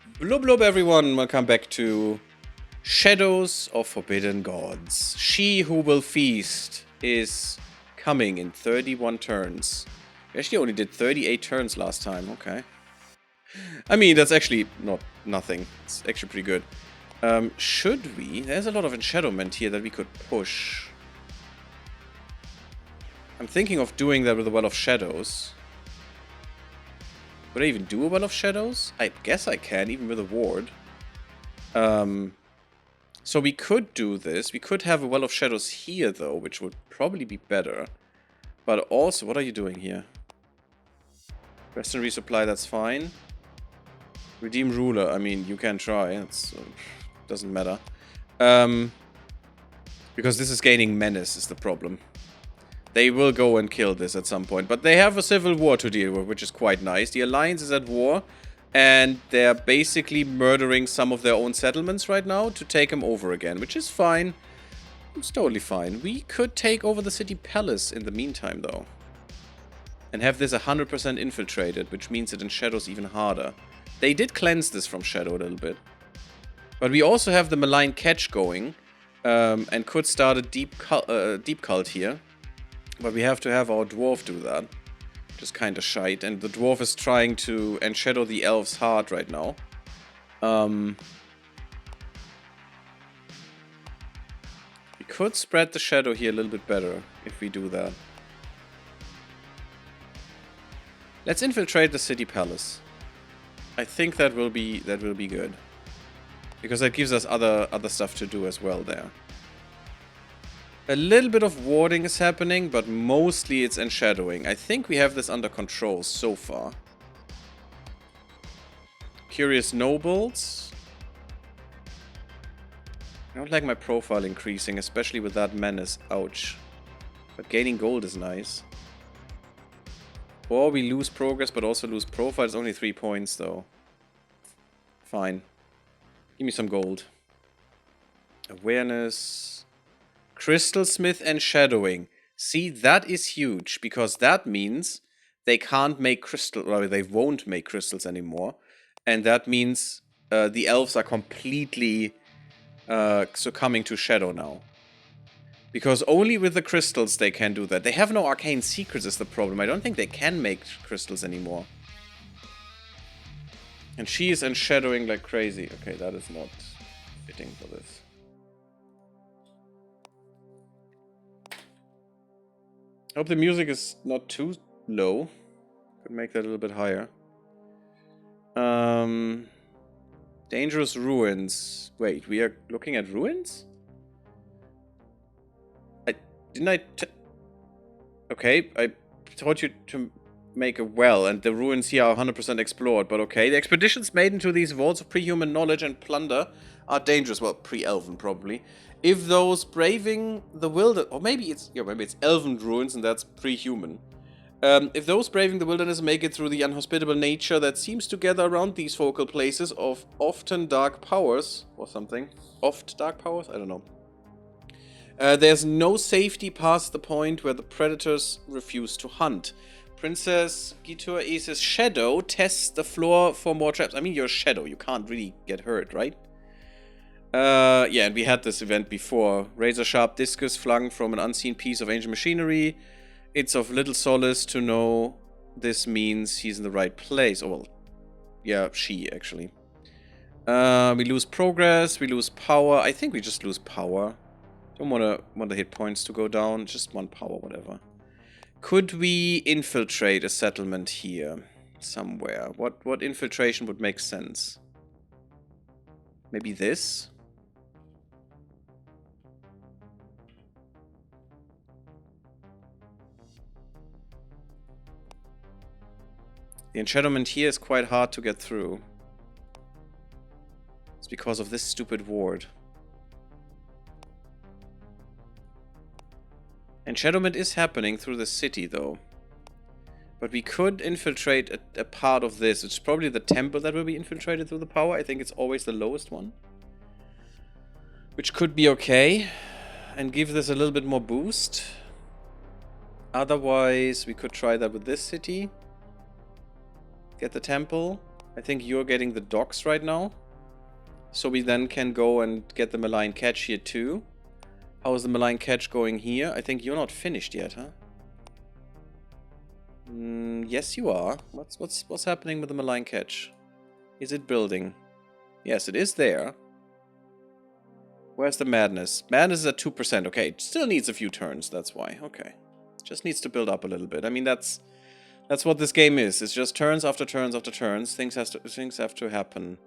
Blub blub everyone, welcome back to Shadows of Forbidden Gods. She who will feast is coming in 31 turns. We actually only did 38 turns last time, okay. I mean, that's actually not nothing. It's actually pretty good. Should we? There's a lot of enshadowment here that we could push. I'm thinking of doing that with a Well of Shadows. Would I even do a Well of Shadows? I guess I can, even with a ward. So we could do this. We could have a Well of Shadows here, though, which would probably be better. But also, what are you doing here? Rest and resupply, that's fine. Redeem Ruler, I mean, you can try. It's doesn't matter. Because this is gaining menace is the problem. They will go and kill this at some point. But they have a civil war to deal with, which is quite nice. The Alliance is at war. And they're basically murdering some of their own settlements right now to take them over again. Which is fine. It's totally fine. We could take over the city palace in the meantime, though. And have this 100% infiltrated, which means it enshadow's even harder. They did cleanse this from shadow a little bit. But we also have the malign catch going. And could start a deep cult here. But we have to have our dwarf do that. Which is kind of shite. And the dwarf is trying to enshadow the elves hard right now. We could spread the shadow here a little bit better if we do that. Let's infiltrate the city palace. I think that will be good. Because that gives us other stuff to do as well there. A little bit of warding is happening, but mostly it's enshadowing. I think we have this under control so far. Curious Nobles. I don't like my profile increasing, especially with that menace. Ouch. But gaining gold is nice. Or we lose progress, but also lose profile. It's only 3 points, though. Fine. Give me some gold. Awareness. Crystal Smith and Shadowing. See, that is huge, because that means they can't make crystal, or they won't make crystals anymore. And that means the elves are completely succumbing to shadow now. Because only with the crystals they can do that. They have no arcane secrets is the problem. I don't think they can make crystals anymore. And she is enshadowing like crazy. Okay, that is not fitting for this. I hope the music is not too low. Could make that a little bit higher. Dangerous ruins. Wait, we are looking at ruins? Okay, I taught you to make a well, and the ruins here are 100% explored, but okay. The expeditions made into these vaults of pre-human knowledge and plunder are dangerous. Well, pre-elven, probably. If those braving the wilderness... Or maybe it's elven ruins, and that's pre-human. If those braving the wilderness make it through the unhospitable nature that seems to gather around these focal places of often dark powers... Or something. Oft dark powers? I don't know. There's no safety past the point where the predators refuse to hunt. Princess Gitur Ace's shadow tests the floor for more traps. I mean, you're a shadow. You can't really get hurt, right? Yeah, and we had this event before. Razor-sharp discus flung from an unseen piece of ancient machinery. It's of little solace to know this means he's in the right place. Oh, well, yeah, she, actually. We lose progress. We lose power. I think we just lose power. Don't want the hit points to go down. Just 1 power, whatever. Could we infiltrate a settlement here? Somewhere. What infiltration would make sense? Maybe this? The enchantment here is quite hard to get through. It's because of this stupid ward. Enchantment is happening through the city, though. But we could infiltrate a part of this. It's probably the temple that will be infiltrated through the power. I think it's always the lowest one. Which could be okay. And give this a little bit more boost. Otherwise, we could try that with this city. Get the temple. I think you're getting the docks right now. So we then can go and get the malign catch here too. How is the malign catch going here? I think you're not finished yet, huh? Yes, you are. What's happening with the malign catch? Is it building? Yes, it is there. Where's the madness? Madness is at 2%. Okay, it still needs a few turns. That's why. Okay, just needs to build up a little bit. I mean, that's what this game is. It's just turns after turns after turns. Things have to happen.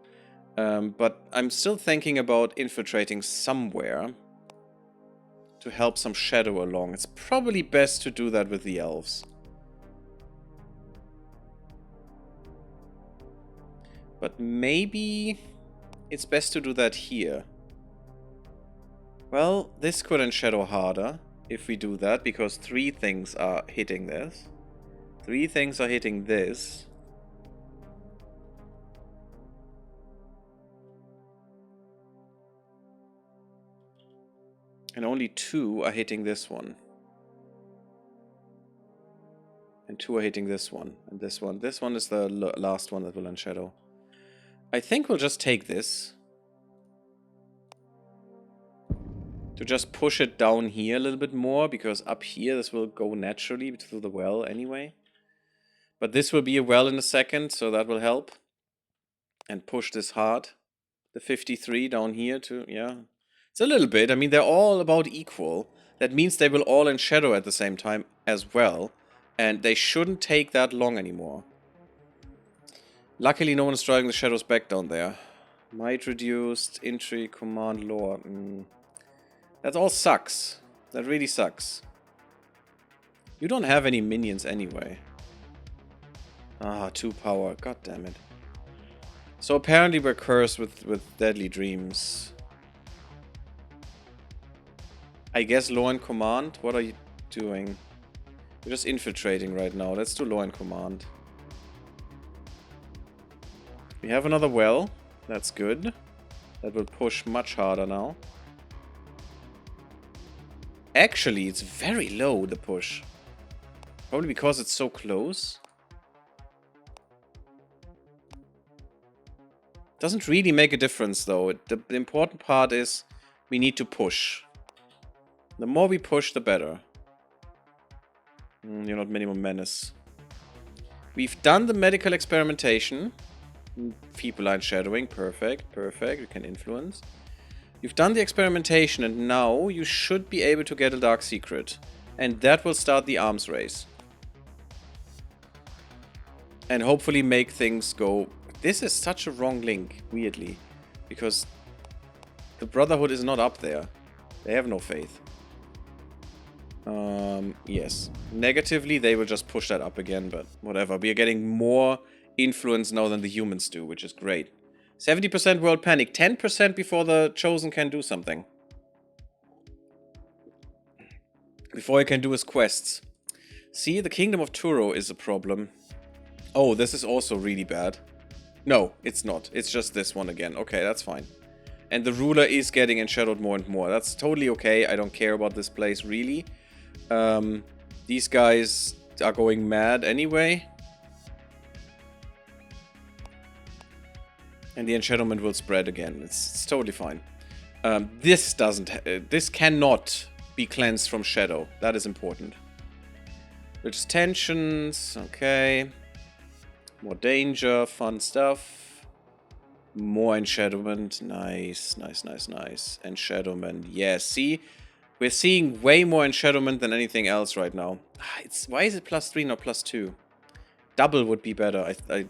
But I'm still thinking about infiltrating somewhere to help some shadow along. It's probably best to do that with the elves. But maybe it's best to do that here. Well, this could enshadow harder if we do that, because 3 things are hitting this. 3 things are hitting this. And only 2 are hitting this one. And 2 are hitting this one. And this one. This one is the last one that will unshadow. I think we'll just take this. To just push it down here a little bit more, because up here this will go naturally through the well anyway. But this will be a well in a second, so that will help. And push this hard. The 53 down here too, yeah. It's a little bit, I mean, they're all about equal. That means they will all enshadow at the same time as well. And they shouldn't take that long anymore. Luckily no one is driving the shadows back down there. Might reduced, entry, command, lore. That all sucks. That really sucks. You don't have any minions anyway. Ah, 2 power. God damn it. So apparently we're cursed with deadly dreams. I guess law and command? What are you doing? We're just infiltrating right now. Let's do law and command. We have another well. That's good. That will push much harder now. Actually, it's very low, the push. Probably because it's so close. Doesn't really make a difference, though. The important part is we need to push. The more we push, the better. You're not minimum menace. We've done the medical experimentation. People are shadowing. Perfect, perfect. You can influence. You've done the experimentation, and now you should be able to get a dark secret. And that will start the arms race. And hopefully make things go... This is such a wrong link, weirdly. Because the Brotherhood is not up there. They have no faith. Yes. Negatively, they will just push that up again, but whatever. We are getting more influence now than the humans do, which is great. 70% world panic. 10% before the Chosen can do something. Before he can do his quests. See, the Kingdom of Turo is a problem. Oh, this is also really bad. No, it's not. It's just this one again. Okay, that's fine. And the ruler is getting enshadowed more and more. That's totally okay. I don't care about this place, really. These guys are going mad anyway. And the enshadowment will spread again. It's totally fine. This cannot be cleansed from shadow. That is important. There's tensions. Okay. More danger. Fun stuff. More enshadowment. Nice, nice, nice, nice. Enshadowment. Yes, see? We're seeing way more enshadowment than anything else right now. Why is it +3, not +2? Double would be better. I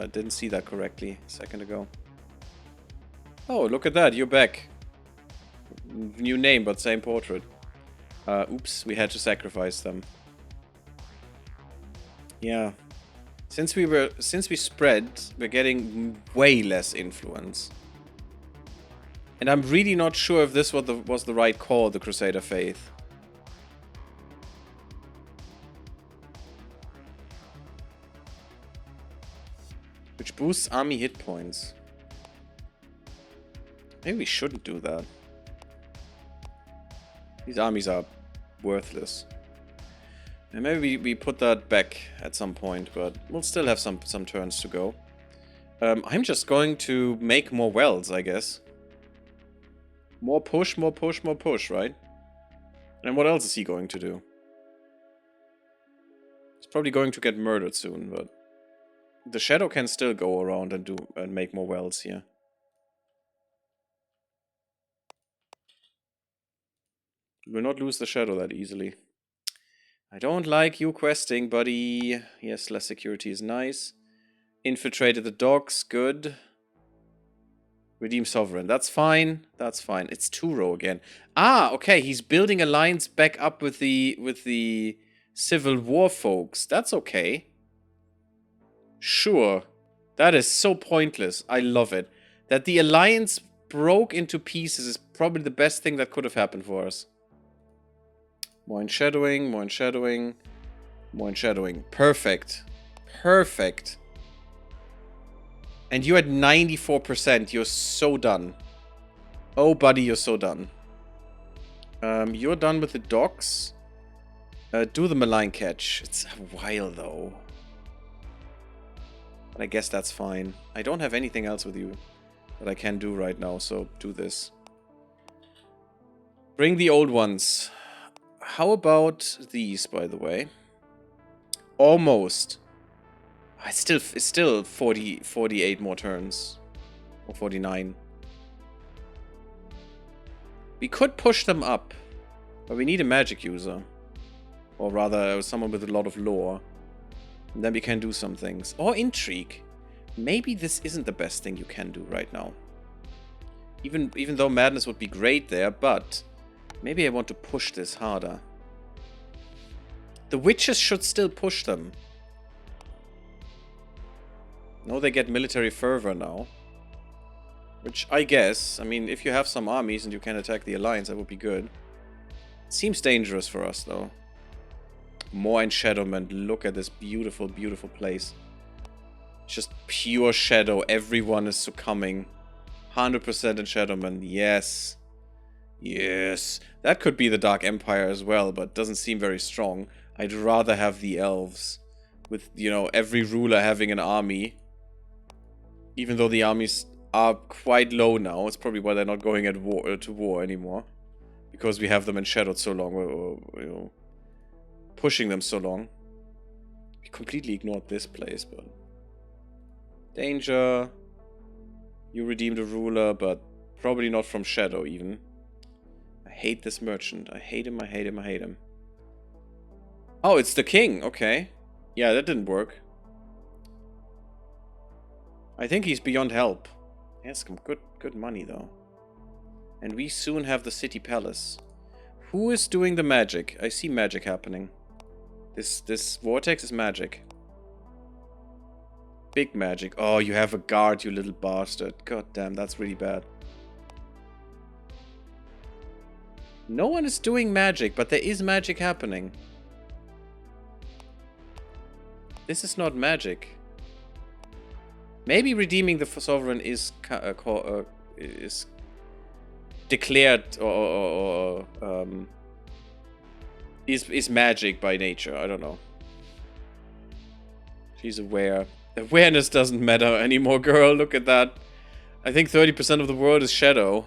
didn't see that correctly a second ago. Oh, look at that. You're back. New name, but same portrait. Oops, we had to sacrifice them. Yeah. Since we spread, we're getting way less influence. And I'm really not sure if this was the right call, the Crusader Faith. Which boosts army hit points. Maybe we shouldn't do that. These armies are worthless. And maybe we put that back at some point, but we'll still have some turns to go. I'm just going to make more wells, I guess. More push, more push, more push, right? And what else is he going to do? He's probably going to get murdered soon, but... The shadow can still go around and make more wells here. Will not lose the shadow that easily. I don't like you questing, buddy. Yes, less security is nice. Infiltrated the docks, good. Redeem Sovereign, that's fine. That's fine. It's 2-row again. Ah, okay, he's building alliance back up with the Civil War folks. That's okay. Sure. That is so pointless. I love it. That the alliance broke into pieces is probably the best thing that could have happened for us. More enshadowing, more enshadowing, more enshadowing. Perfect. Perfect. And you're at 94%. You're so done. Oh, buddy, you're so done. You're done with the docks. Do the malign catch. It's a while, though. But I guess that's fine. I don't have anything else with you that I can do right now, so do this. Bring the old ones. How about these, by the way? Almost. It's still 48 more turns. Or 49. We could push them up. But we need a magic user. Or rather, someone with a lot of lore. And then we can do some things. Or intrigue. Maybe this isn't the best thing you can do right now. Even though madness would be great there, but... Maybe I want to push this harder. The witches should still push them. No, they get military fervor now. Which I guess, I mean, if you have some armies and you can attack the alliance, that would be good. It seems dangerous for us, though. More enshadowment. Look at this beautiful, beautiful place. It's just pure shadow. Everyone is succumbing. 100% enshadowment. Yes. Yes. That could be the Dark Empire as well, but doesn't seem very strong. I'd rather have the elves. With, you know, every ruler having an army. Even though the armies are quite low now. It's probably why they're not going at war to war anymore. Because we have them enshadowed so long. Or, you know, pushing them so long. We completely ignored this place, but... Danger. You redeemed a ruler, but probably not from shadow even. I hate this merchant. I hate him, I hate him, I hate him. Oh, it's the king. Okay. Yeah, that didn't work. I think he's beyond help. Yes, good money, though. And we soon have the city palace. Who is doing the magic? I see magic happening. This vortex is magic. Big magic. Oh, you have a guard, you little bastard. God damn, that's really bad. No one is doing magic, but there is magic happening. This is not magic. Maybe redeeming the sovereign is declared or is magic by nature. I don't know. She's aware. Awareness doesn't matter anymore, girl. Look at that. I think 30% of the world is shadow.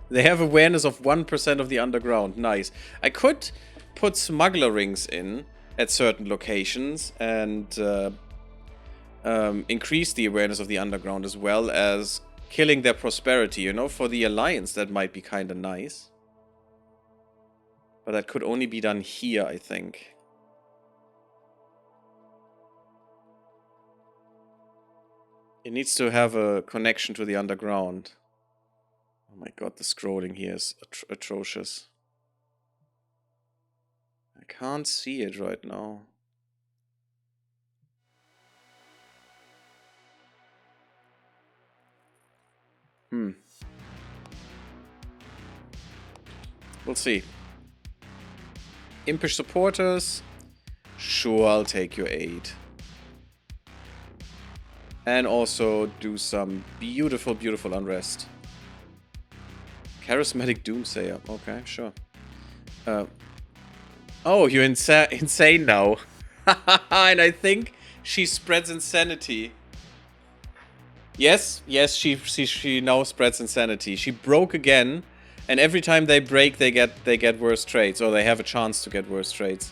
They have awareness of 1% of the underground. Nice. I could put smuggler rings in at certain locations and increase the awareness of the underground as well as killing their prosperity. You know, for the alliance that might be kind of nice. But that could only be done here, I think. It needs to have a connection to the underground. Oh my god, the scrolling here is atrocious. I can't see it right now. We'll see. Impish supporters. Sure, I'll take your aid. And also do some beautiful, beautiful unrest. Charismatic Doomsayer. Okay, sure. Oh, you're insane now. And I think she spreads insanity. Yes, yes, she now spreads insanity. She broke again, and every time they break, they get worse traits, or they have a chance to get worse traits.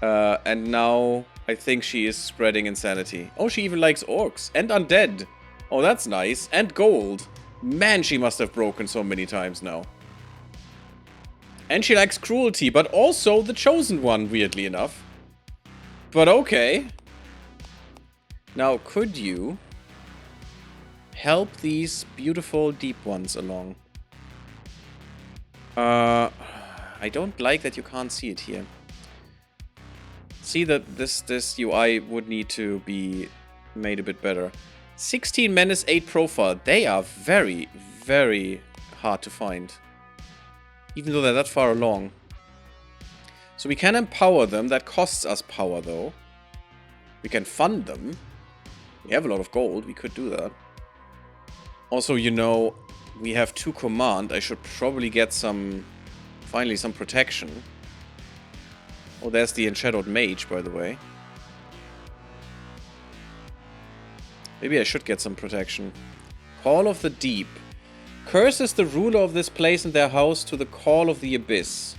And now I think she is spreading insanity. Oh, she even likes orcs and undead. Oh, that's nice. And gold. Man, she must have broken so many times now. And she likes cruelty, but also the chosen one, weirdly enough. But okay. Now, could you help these beautiful deep ones along? I don't like that you can't see it here. See that this UI would need to be made a bit better. 16 menace, 8 profile. They are very, very hard to find. Even though they're that far along. So we can empower them. That costs us power, though. We can fund them. We have a lot of gold. We could do that. Also, you know, we have 2 command. I should probably get some... Finally, some protection. Oh, there's the Enshadowed Mage, by the way. Maybe I should get some protection. Call of the Deep. Curses the ruler of this place and their house to the Call of the Abyss.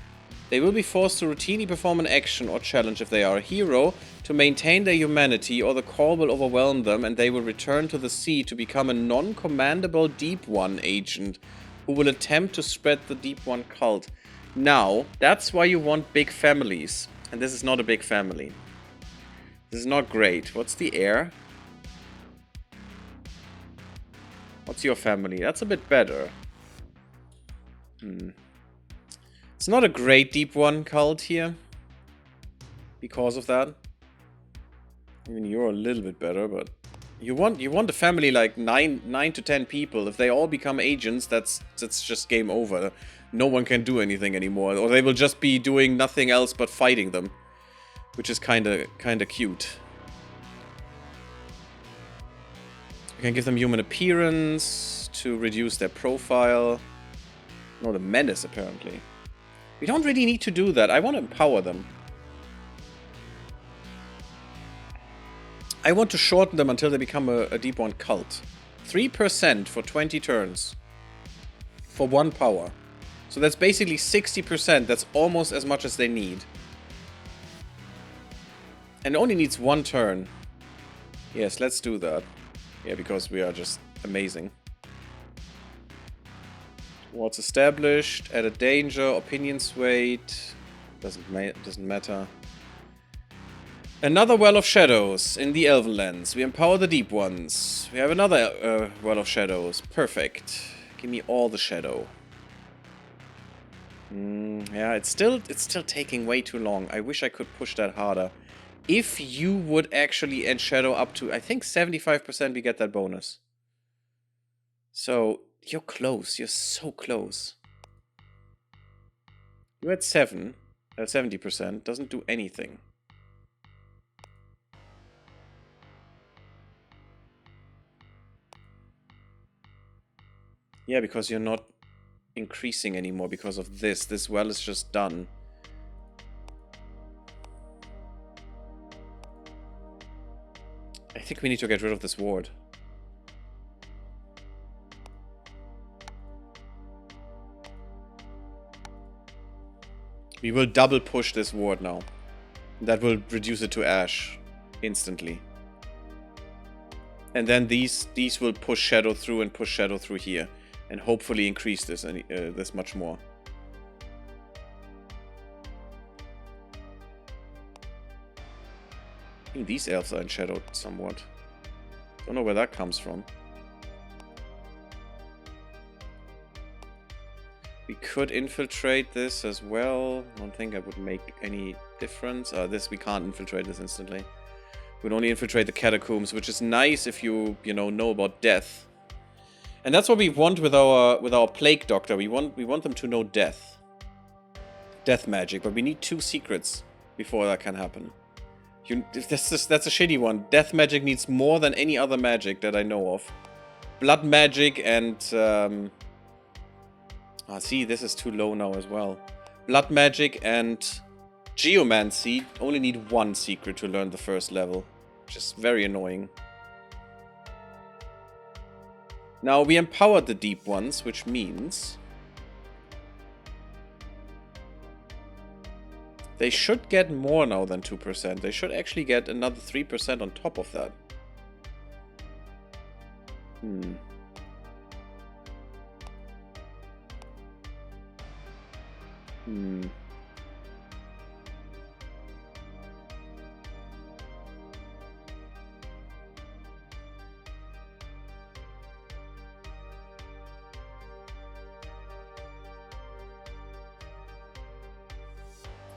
They will be forced to routinely perform an action or challenge if they are a hero to maintain their humanity, or the call will overwhelm them and they will return to the sea to become a non-commandable Deep One agent who will attempt to spread the Deep One cult. Now, that's why you want big families. And this is not a big family. This is not great. What's the heir? What's your family? That's a bit better. It's not a great Deep One cult here. Because of that. I mean, you're a little bit better, but... You want a family like 9 to 10 people. If they all become agents, that's just game over. No one can do anything anymore. Or they will just be doing nothing else but fighting them. Which is kinda cute. You can give them human appearance to reduce their profile. No, the menace, apparently. We don't really need to do that. I want to empower them. I want to shorten them until they become a Deep One cult. 3% for 20 turns. For 1 power. So that's basically 60%. That's almost as much as they need. And it only needs 1 turn. Yes, let's do that. Yeah, because we are just amazing. What's established? Added danger, opinion swayed. Doesn't matter. Another Well of Shadows in the Elven Lands. We empower the Deep Ones. We have another Well of Shadows. Perfect. Give me all the shadow. Yeah, it's still taking way too long. I wish I could push that harder. If you would actually Enshadow up to, I think 75%, we get that bonus. So, you're close. You're so close. You're at 70%. Doesn't do anything. Yeah, because you're not increasing anymore because of this. This well is just done. I think we need to get rid of this ward. We will double push this ward now. That will reduce it to ash instantly. And then these will push shadow through and push shadow through here. And hopefully increase this this much more. I think these elves are enshadowed somewhat. Don't know where that comes from. We could infiltrate this as well. I don't think that would make any difference. This, we can't infiltrate this instantly. We'd only infiltrate the catacombs, which is nice if you know about death. And that's what we want with our plague doctor. We want them to know death. Death magic, but we need 2 secrets before that can happen. That's a shitty one. Death magic needs more than any other magic that I know of. Blood magic and see, this is too low now as well. Blood magic and geomancy only need 1 secret to learn the first level, which is very annoying. Now, we empowered the deep ones, which means they should get more now than 2%. They should actually get another 3% on top of that.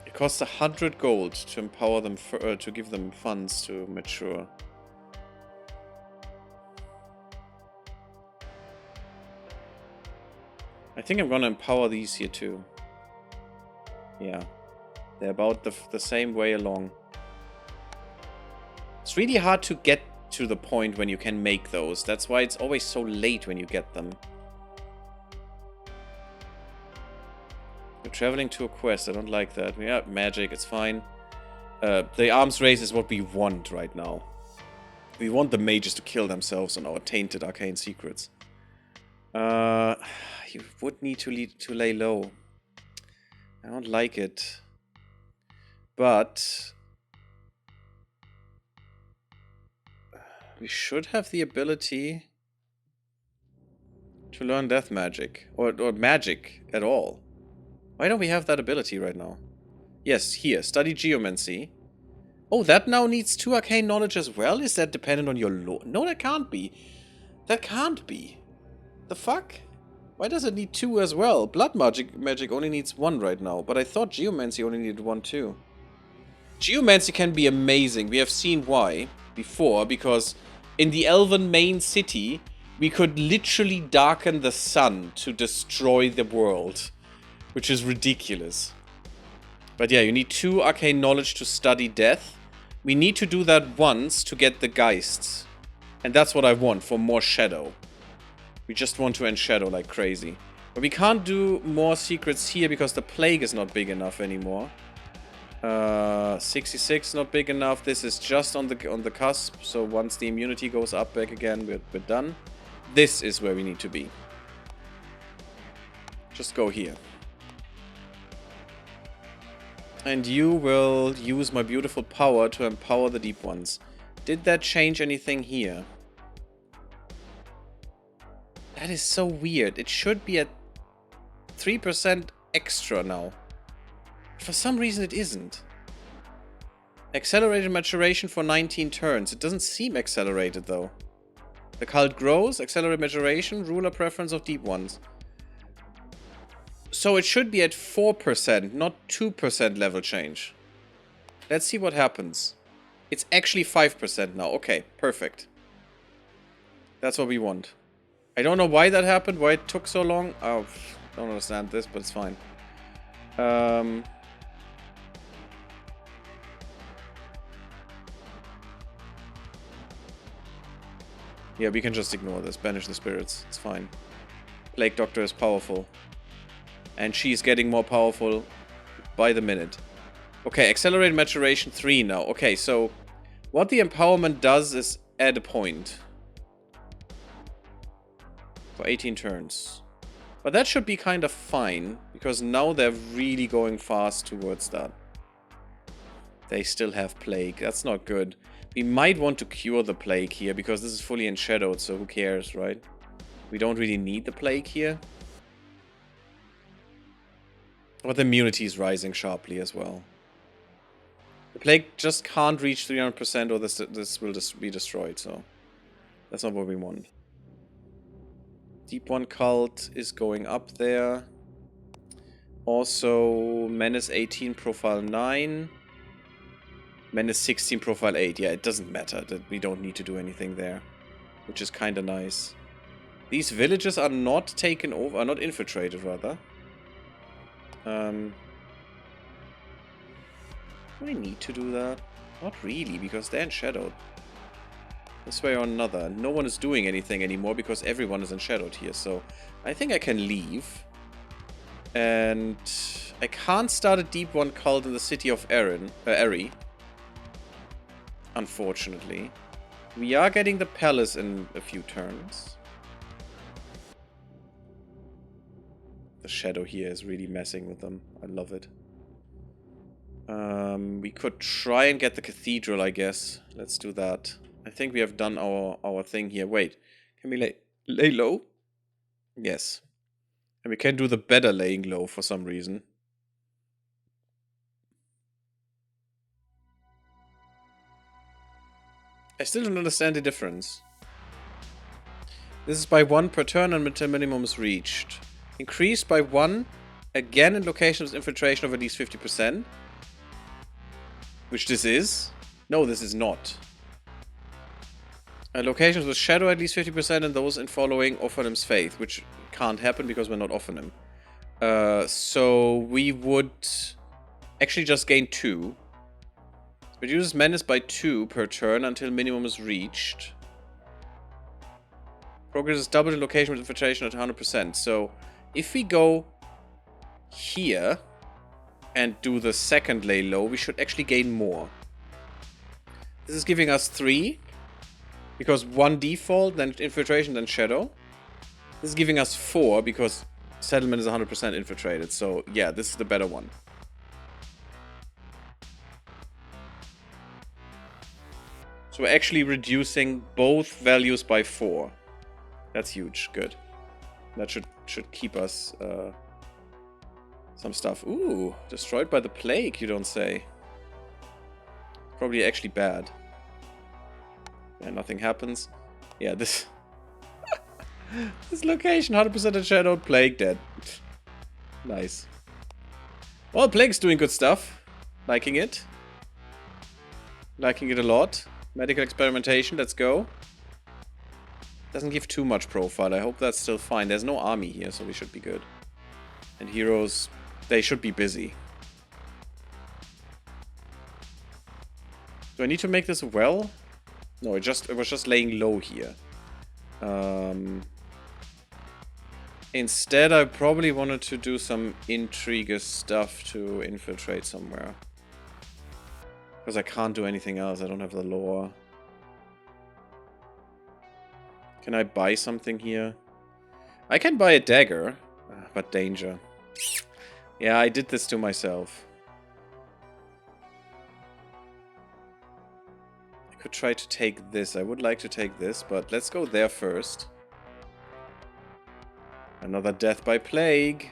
It costs 100 gold to empower them, to give them funds to mature. I think I'm gonna empower these here too. Yeah. They're about the same way along. It's really hard to get to the point when you can make those. That's why it's always so late when you get them. You're traveling to a quest. I don't like that. Yeah, magic. It's fine. The arms race is what we want right now. We want the mages to kill themselves on our tainted arcane secrets. You would need to lay low. I don't like it. But we should have the ability to learn death magic. Or magic at all. Why don't we have that ability right now? Yes, here. Study geomancy. Oh, that now needs 2 arcane knowledge as well? Is that dependent on your lore? No, that can't be. That can't be. The fuck? Why does it need 2 as well? Blood magic only needs 1 right now. But I thought geomancy only needed 1 too. Geomancy can be amazing. We have seen why before. Because in the Elven main city, we could literally darken the sun to destroy the world. Which is ridiculous. But yeah, you need 2 arcane knowledge to study death. We need to do that once to get the Geists. And that's what I want, for more shadow. We just want to end shadow like crazy. But we can't do more secrets here because the plague is not big enough anymore. 66 not big enough. This is just on the cusp. So once the immunity goes up back again, we're done. This is where we need to be. Just go here. And you will use my beautiful power to empower the deep ones. Did that change anything here? That is so weird. It should be at 3% extra now. For some reason it isn't. Accelerated maturation for 19 turns. It doesn't seem accelerated though. The cult grows. Accelerated maturation. Ruler preference of deep ones. So it should be at 4%, not 2% level change. Let's see what happens. It's actually 5% now. Okay, perfect. That's what we want. I don't know why that happened, why it took so long. Oh, don't understand this, but it's fine. Yeah, we can just ignore this. Banish the spirits. It's fine. Plague Doctor is powerful. And she's getting more powerful by the minute. Okay, accelerated maturation 3 now. Okay, so what the empowerment does is add a point. For 18 turns. But that should be kind of fine, because now they're really going fast towards that. They still have plague. That's not good. We might want to cure the plague here, because this is fully enshadowed, so who cares, right? We don't really need the plague here. But the immunity is rising sharply as well. The plague just can't reach 300% or this will just be destroyed, so that's not what we want. Deep One Cult is going up there. Also, Menace 18, Profile 9. Menace 16, Profile 8. Yeah, it doesn't matter. That we don't need to do anything there. Which is kind of nice. These villages are not taken over, are not infiltrated, rather. Do I need to do that? Not really, because they're enshadowed. This way or another. No one is doing anything anymore because everyone is enshadowed here, so I think I can leave. And I can't start a Deep One Cult in the city of Eri. Unfortunately. We are getting the palace in a few turns. shadow here is really messing with them. I love it. We could try and get the cathedral, I guess. Let's do that. I think we have done our thing here. Wait, can we lay low? Yes. And we can do the better laying low for some reason. I still don't understand the difference. This is by 1 per turn until minimum is reached. Increased by 1 again in locations with infiltration of at least 50%. Which this is. No, this is not. Locations with shadow at least 50% and those in following Ophalim's faith. Which can't happen because we're not Ophalim. So we would actually just gain 2. Reduces menace by 2 per turn until minimum is reached. Progress is doubled in location with infiltration at 100%. So if we go here and do the second lay low, we should actually gain more. This is giving us 3. Because 1 default, then infiltration, then shadow. This is giving us 4 because settlement is 100% infiltrated. So yeah, this is the better one. So we're actually reducing both values by 4. That's huge. Good. That should keep us some stuff. Ooh, destroyed by the plague, you don't say. Probably actually bad. And nothing happens. Yeah, this this location, 100% shadowed, plague dead. Nice. Well, plague's doing good stuff. Liking it. Liking it a lot. Medical experimentation, let's go. Doesn't give too much profile. I hope that's still fine. There's no army here, so we should be good. And heroes, they should be busy. Do I need to make this a well? No, it was just laying low here. Instead, I probably wanted to do some intrigue stuff to infiltrate somewhere. Because I can't do anything else. I don't have the lore. Can I buy something here? I can buy a dagger, but danger. Yeah, I did this to myself. I could try to take this. I would like to take this, but let's go there first. Another death by plague.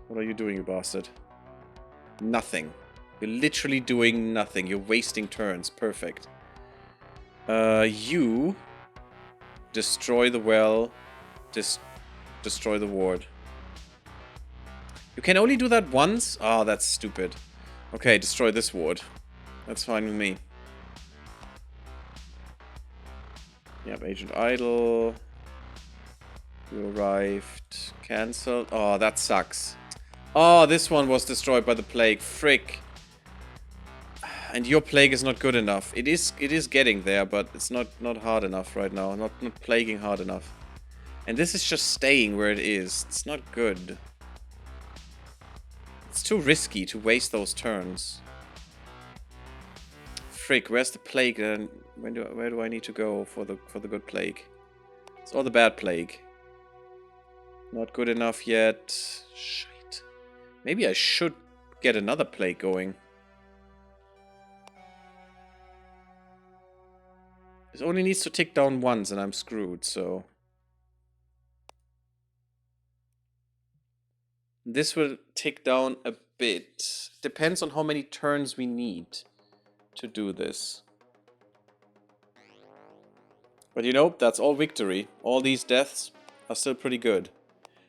What are you doing, you bastard? Nothing. You're literally doing nothing. You're wasting turns. Perfect. You... destroy the well. Destroy the ward. You can only do that once? Oh, that's stupid. Okay, destroy this ward. That's fine with me. Yep, Agent Idle. You arrived. Cancelled. Oh, that sucks. Oh, this one was destroyed by the plague. Frick. And your plague is not good enough. It is getting there, but it's not hard enough right now. Not plaguing hard enough. And this is just staying where it is. It's not good. It's too risky to waste those turns. Frick, where's the plague? Where do I need to go for the good plague? It's all the bad plague. Not good enough yet. Shite. Maybe I should get another plague going. It only needs to tick down once and I'm screwed, so... This will tick down a bit. Depends on how many turns we need to do this. But you know, that's all victory. All these deaths are still pretty good.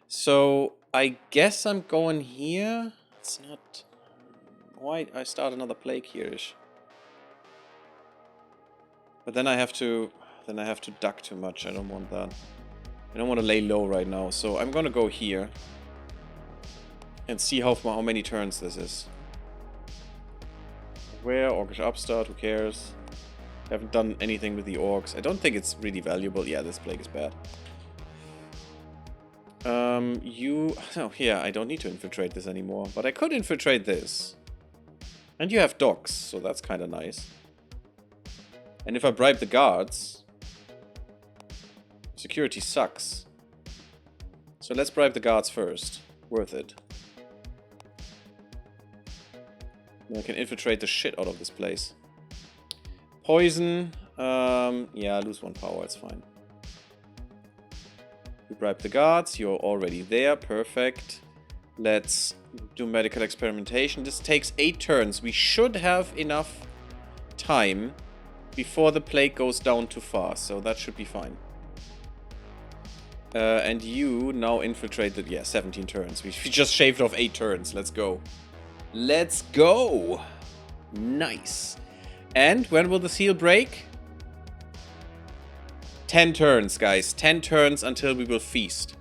So, I guess I'm going here. It's not... Why I start another plague here-ish? But then I have to duck too much. I don't want that. I don't want to lay low right now. So I'm gonna go here. And see how many turns this is. Where? Orcish upstart, who cares? Haven't done anything with the orcs. I don't think it's really valuable. Yeah, this plague is bad. Oh yeah, I don't need to infiltrate this anymore. But I could infiltrate this. And you have docks, so that's kind of nice. And if I bribe the guards... Security sucks. So let's bribe the guards first. Worth it. Then I can infiltrate the shit out of this place. Poison. Yeah, lose 1 power, it's fine. We bribe the guards. You're already there. Perfect. Let's do medical experimentation. This takes 8 turns. We should have enough time before the plague goes down too fast, so that should be fine. And you now infiltrated, yeah, 17 turns. We just shaved off 8 turns. Let's go. Let's go! Nice. And when will the seal break? 10 turns, guys. 10 turns until we will feast.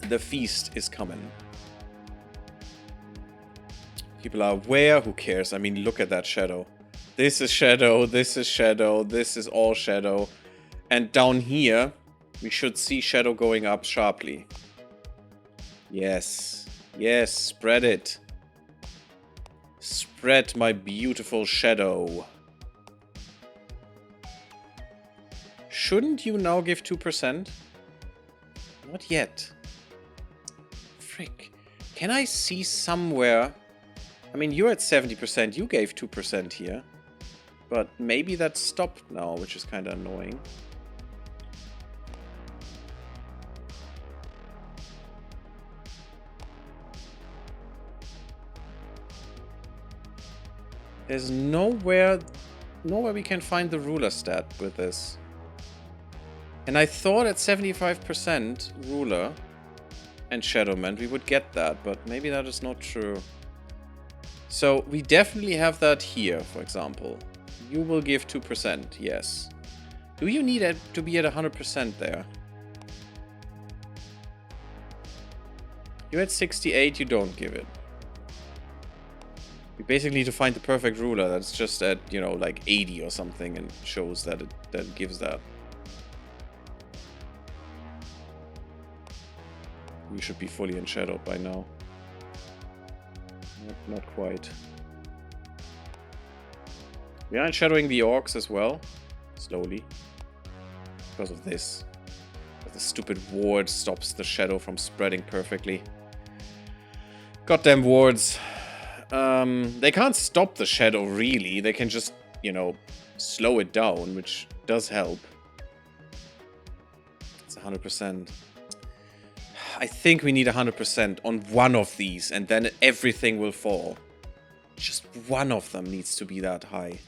The feast is coming. People are aware. Who cares? I mean, look at that shadow. This is shadow. This is shadow. This is all shadow. And down here, we should see shadow going up sharply. Yes. Yes, spread it. Spread my beautiful shadow. Shouldn't you now give 2%? Not yet. Frick. Can I see somewhere... I mean, you're at 70%. You gave 2% here. But maybe that stopped now, which is kind of annoying. There's nowhere we can find the ruler stat with this. And I thought at 75% ruler and shadowman we would get that, but maybe that is not true. So we definitely have that here, for example. You will give 2%, yes. Do you need it to be at 100% there? You're at 68, you don't give it. We basically need to find the perfect ruler that's just at, you know, like 80 or something and shows that it gives that. We should be fully enshadowed by now. Not quite. We are enshadowing the orcs as well. Slowly. Because of this. But the stupid ward stops the shadow from spreading perfectly. Goddamn wards. They can't stop the shadow, really. They can just, you know, slow it down, which does help. It's 100%. I think we need 100% on one of these, and then everything will fall. Just one of them needs to be that high.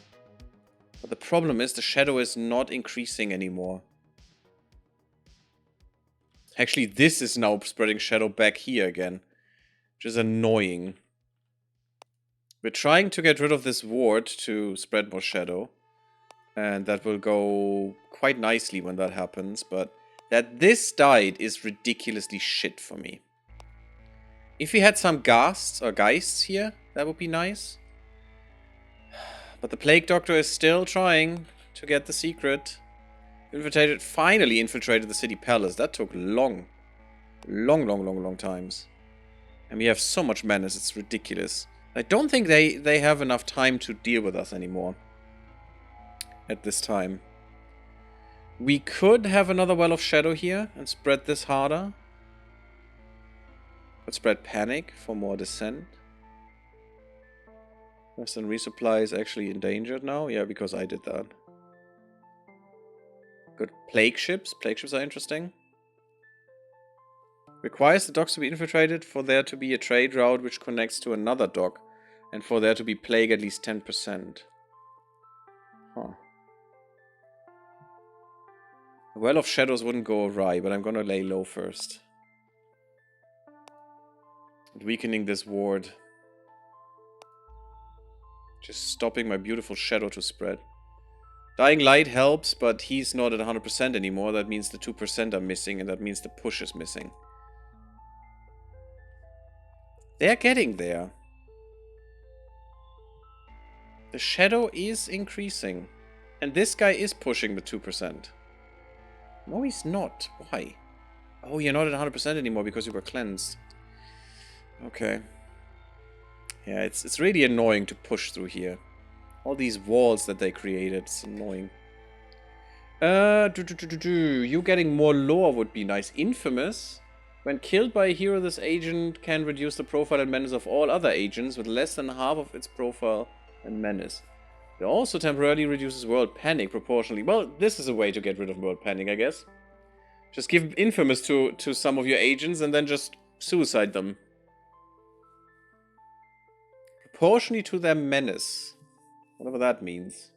But the problem is the shadow is not increasing anymore. Actually, this is now spreading shadow back here again, which is annoying. We're trying to get rid of this ward to spread more shadow. And that will go quite nicely when that happens. But that this died is ridiculously shit for me. If we had some ghasts or geists here, that would be nice. But the Plague Doctor is still trying to get the secret. Finally infiltrated the city palace. That took long times. And we have so much menace, it's ridiculous. I don't think they have enough time to deal with us anymore. At this time. We could have another Well of Shadow here and spread this harder. Could spread Panic for more descent. Western resupply is actually endangered now. Yeah, because I did that. Good. Plague ships. Plague ships are interesting. Requires the docks to be infiltrated for there to be a trade route which connects to another dock. And for there to be plague at least 10%. Huh. The Well of Shadows wouldn't go awry, but I'm gonna lay low first. Weakening this ward. Just stopping my beautiful shadow to spread. Dying Light helps, but he's not at 100% anymore. That means the 2% are missing, and that means the push is missing. They're getting there. The shadow is increasing. And this guy is pushing the 2%. No, he's not. Why? Oh, you're not at 100% anymore because you were cleansed. Okay. Yeah, it's really annoying to push through here. All these walls that they created, it's annoying. You getting more lore would be nice. Infamous. When killed by a hero, this agent can reduce the profile and menace of all other agents with less than half of its profile and menace. It also temporarily reduces world panic proportionally. Well, this is a way to get rid of world panic, I guess. Just give Infamous to some of your agents and then just suicide them. Proportionally to their menace. Whatever that means.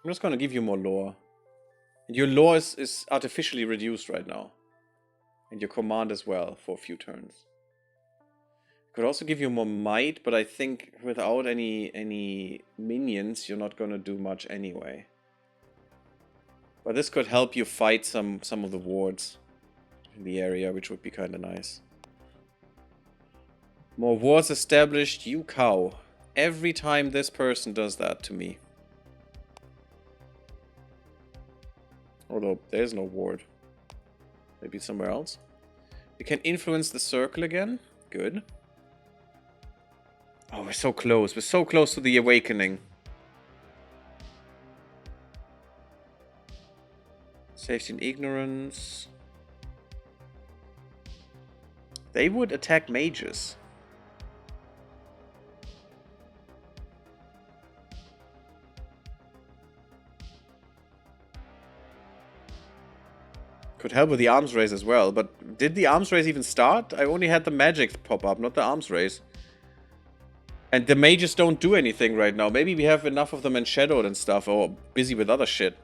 I'm just gonna give you more lore. And your lore is artificially reduced right now. And your command as well for a few turns. Could also give you more might, but I think without any minions, you're not gonna do much anyway. But this could help you fight some of the wards in the area, which would be kind of nice. More wards established, you cow. Every time this person does that to me. Although, there's no ward. Maybe somewhere else. We can influence the circle again. Good. Oh, we're so close. We're so close to the awakening. Safety and ignorance. They would attack mages. Could help with the arms race as well, but did the arms race even start? I only had the magic pop up, not the arms race. And the mages don't do anything right now. Maybe we have enough of them enshadowed and stuff, or busy with other shit.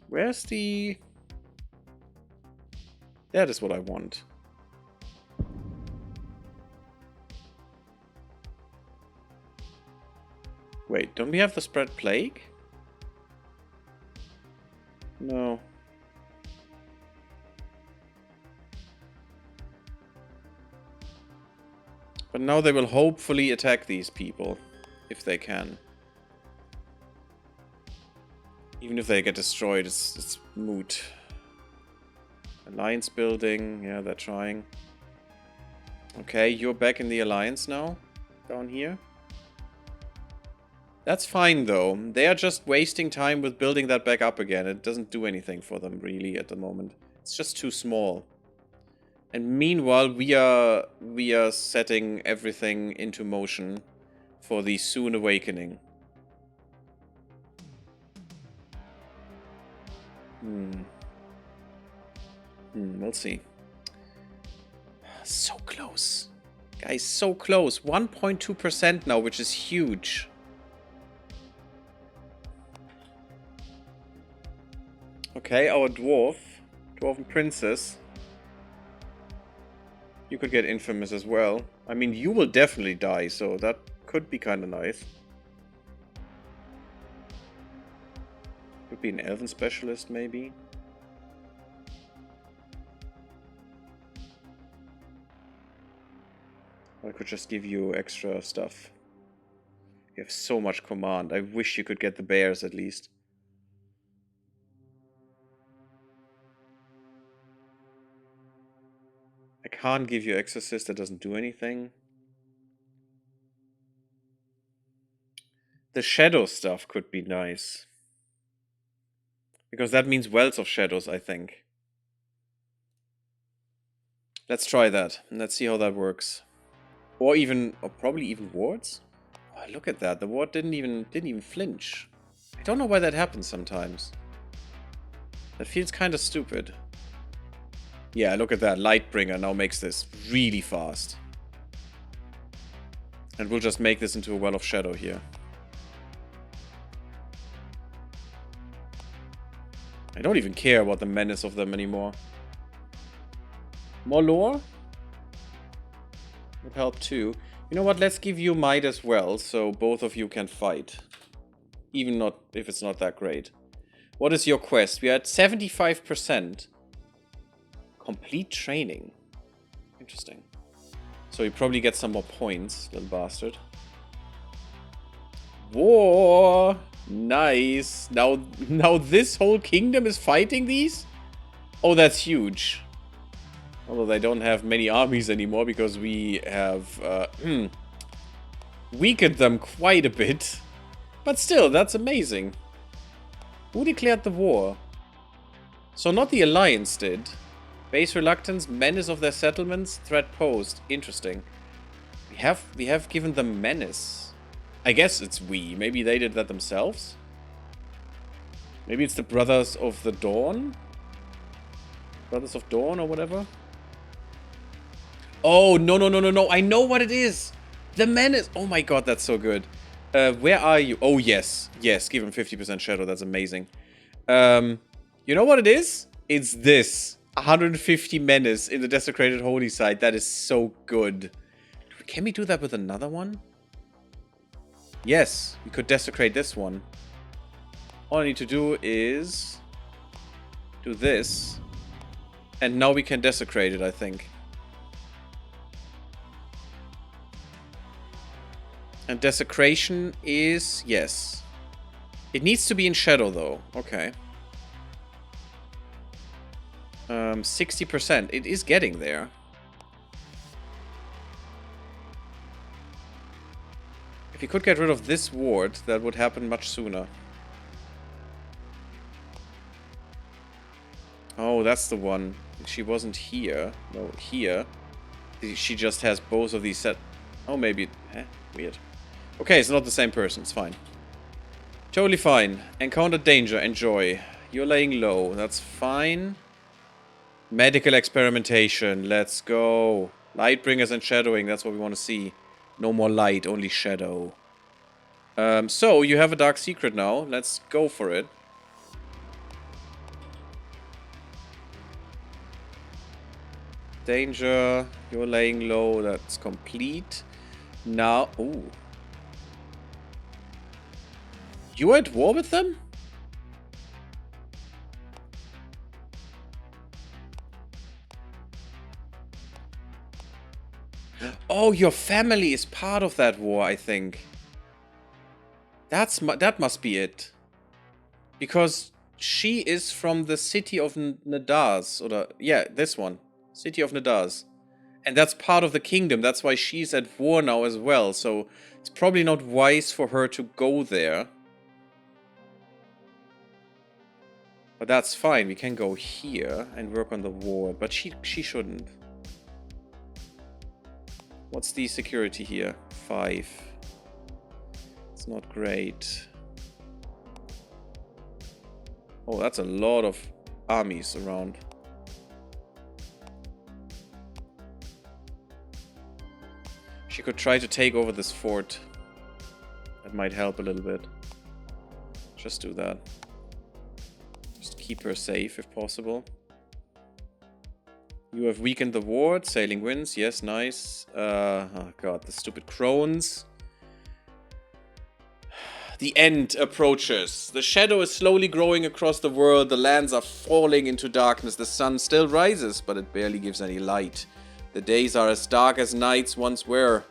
Where's the... That is what I want. Wait, don't we have the spread plague? No. But now they will hopefully attack these people, if they can. Even if they get destroyed, it's moot. Alliance building, yeah, they're trying. Okay, you're back in the alliance now, down here. That's fine, though. They are just wasting time with building that back up again. It doesn't do anything for them, really, at the moment. It's just too small. And meanwhile, we are setting everything into motion for the soon awakening. We'll see. So close. Guys, so close. 1.2% now, which is huge. Okay, our dwarven princess. You could get infamous as well. I mean, you will definitely die, so that could be kind of nice. Could be an elven specialist, maybe. Or I could just give you extra stuff. You have so much command. I wish you could get the bears at least. I can't give you Exorcist, that doesn't do anything. The shadow stuff could be nice. Because that means wells of shadows, I think. Let's try that, and let's see how that works. Or probably even wards? Oh, look at that, the ward didn't even flinch. I don't know why that happens sometimes. That feels kind of stupid. Yeah, look at that. Lightbringer now makes this really fast. And we'll just make this into a well of shadow here. I don't even care about the menace of them anymore. More lore? Would help too. You know what? Let's give you might as well, so both of you can fight. Even not if it's not that great. What is your quest? We are at 75%. Complete training. Interesting. So you probably get some more points, little bastard. War! Nice. Now this whole kingdom is fighting these? Oh, that's huge. Although they don't have many armies anymore because we have weakened them quite a bit. But still, that's amazing. Who declared the war? So not the Alliance did. Base reluctance, menace of their settlements, threat posed. Interesting. We have given them menace. I guess it's we. Maybe they did that themselves? Maybe it's the Brothers of the Dawn? Brothers of Dawn or whatever? Oh, no, no, no, no, no. I know what it is. The menace. Oh my god, that's so good. Where are you? Oh, yes. Yes, give him 50% shadow. That's amazing. You know what it is? It's this. 150 menace in the desecrated holy site. That is so good. Can we do that with another one? Yes, we could desecrate this one. All I need to do is do this. And now we can desecrate it, I think. And desecration is... yes. It needs to be in shadow, though. Okay. 60%. It is getting there. If we could get rid of this ward, that would happen much sooner. Oh, that's the one. She wasn't here. No, here. She just has both of these set... oh, maybe... weird. Okay, it's not the same person. It's fine. Totally fine. Encounter danger. Enjoy. You're laying low. That's fine. Medical experimentation. Let's go. Lightbringers and shadowing. That's what we want to see. No more light, only shadow. So, you have a dark secret now. Let's go for it. Danger. You're laying low. That's complete. Now... ooh. You are at war with them? Oh, your family is part of that war, I think. That must be it. Because she is from the city of Nadaz. Or yeah, this one. City of Nadaz. And that's part of the kingdom. That's why she's at war now as well. So it's probably not wise for her to go there. But that's fine. We can go here and work on the ward. But she shouldn't. What's the security here? 5. It's not great. Oh, that's a lot of armies around. She could try to take over this fort. That might help a little bit. Just do that. Just keep her safe if possible. You have weakened the ward. Sailing winds. Yes, nice. Oh god, the stupid crones. The end approaches. The shadow is slowly growing across the world. The lands are falling into darkness. The sun still rises, but it barely gives any light. The days are as dark as nights once were.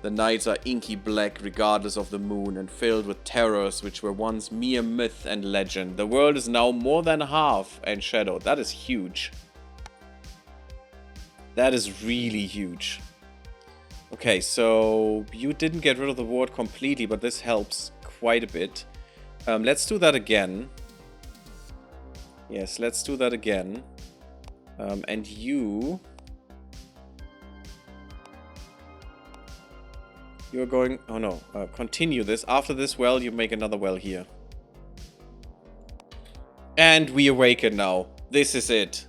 The nights are inky black regardless of the moon and filled with terrors which were once mere myth and legend. The world is now more than half in shadow. That is huge. That is really huge. Okay, so you didn't get rid of the ward completely, but this helps quite a bit. Let's do that again. Yes, let's do that again. And you... you're going... oh no, continue this. After this well, you make another well here. And we awaken now. This is it.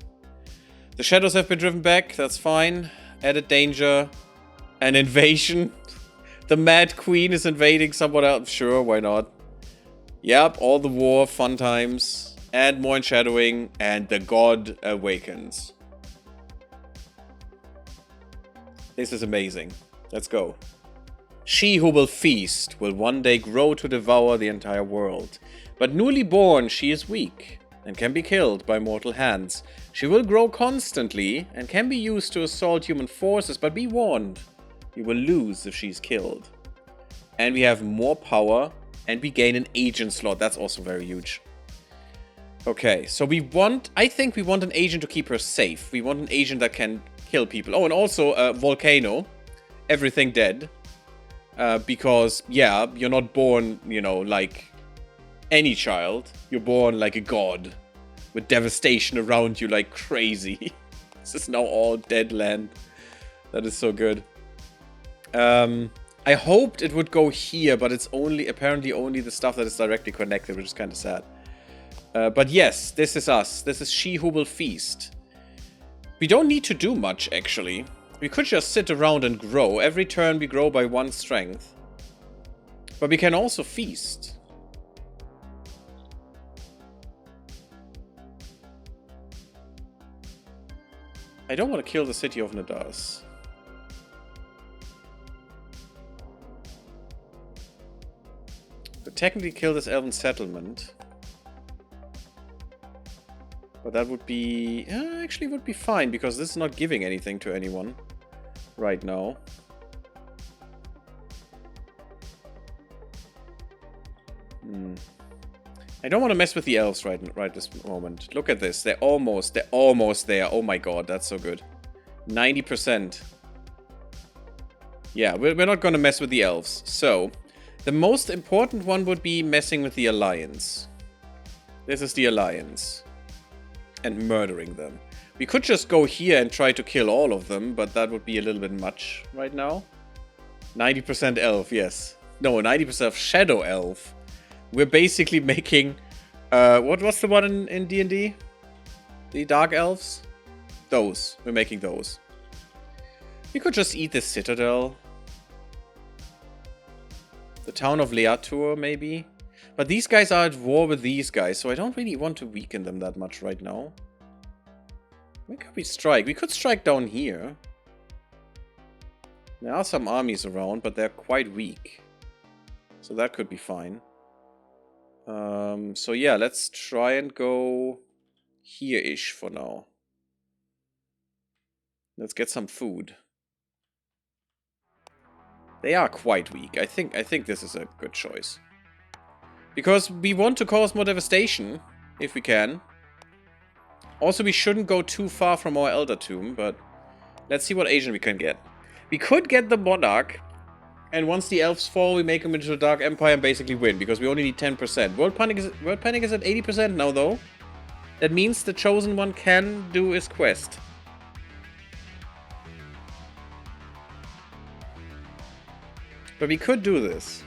The shadows have been driven back, that's fine. Added danger. An invasion. The Mad Queen is invading someone else. Sure, why not? Yep, all the war, fun times. And more shadowing. And the god awakens. This is amazing. Let's go. She who will feast will one day grow to devour the entire world. But newly born, she is weak and can be killed by mortal hands. She will grow constantly and can be used to assault human forces, but be warned, you will lose if she's killed. And we have more power and we gain an agent slot. That's also very huge. Okay, so we want... I think we want an agent to keep her safe. We want an agent that can kill people. Oh, and also a volcano. Everything dead. Because, yeah, you're not born, you know, like any child. You're born like a god. With devastation around you like crazy. This is now all dead land. That is so good. I hoped it would go here, but it's apparently only the stuff that is directly connected, which is kind of sad. But yes, this is us. This is she who will feast. We don't need to do much, actually. We could just sit around and grow. Every turn we grow by 1 strength. But we can also feast. I don't want to kill the city of Nadas. But technically kill this elven settlement. But that would be... actually would be fine, because this is not giving anything to anyone right now. I don't want to mess with the elves right this moment. Look at this. They're almost there. Oh my god, that's so good. 90%. Yeah, we're not going to mess with the elves. So, the most important one would be messing with the Alliance. This is the Alliance. And murdering them. We could just go here and try to kill all of them, but that would be a little bit much right now. 90% elf, yes. No, 90% shadow elf. We're basically making... what's the one in D&D? The dark elves? Those. We're making those. We could just eat this citadel. The town of Leatur, maybe? But these guys are at war with these guys, so I don't really want to weaken them that much right now. Where could we strike? We could strike down here. There are some armies around, but they're quite weak. So that could be fine. So yeah, let's try and go here-ish for now. Let's get some food. They are quite weak. I think this is a good choice. Because we want to cause more devastation, if we can. Also, we shouldn't go too far from our Elder Tomb, but let's see what agent we can get. We could get the Monarch, and once the elves fall, we make them into the Dark Empire and basically win, because we only need 10%. World Panic is at 80% now, though. That means the Chosen One can do his quest. But we could do this.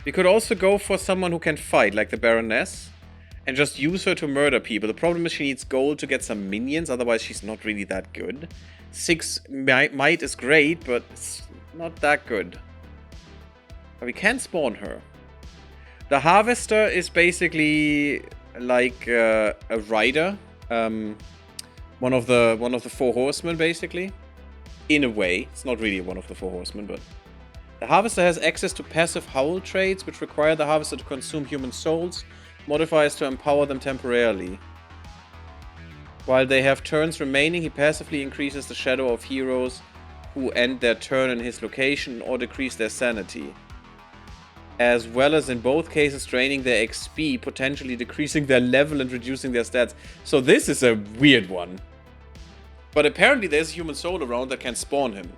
We could also go for someone who can fight, like the Baroness, and just use her to murder people. The problem is she needs gold to get some minions, otherwise she's not really that good. 6 might is great, but it's not that good. But we can spawn her. The Harvester is basically like a rider. One of the 4 horsemen, basically. In a way. It's not really one of the 4 horsemen, but... The Harvester has access to passive howl traits, which require the Harvester to consume human souls. Modifiers to empower them temporarily. While they have turns remaining, he passively increases the shadow of heroes who end their turn in his location or decrease their sanity. As well as in both cases draining their XP, potentially decreasing their level and reducing their stats. So this is a weird one. But apparently there's a human soul around that can spawn him.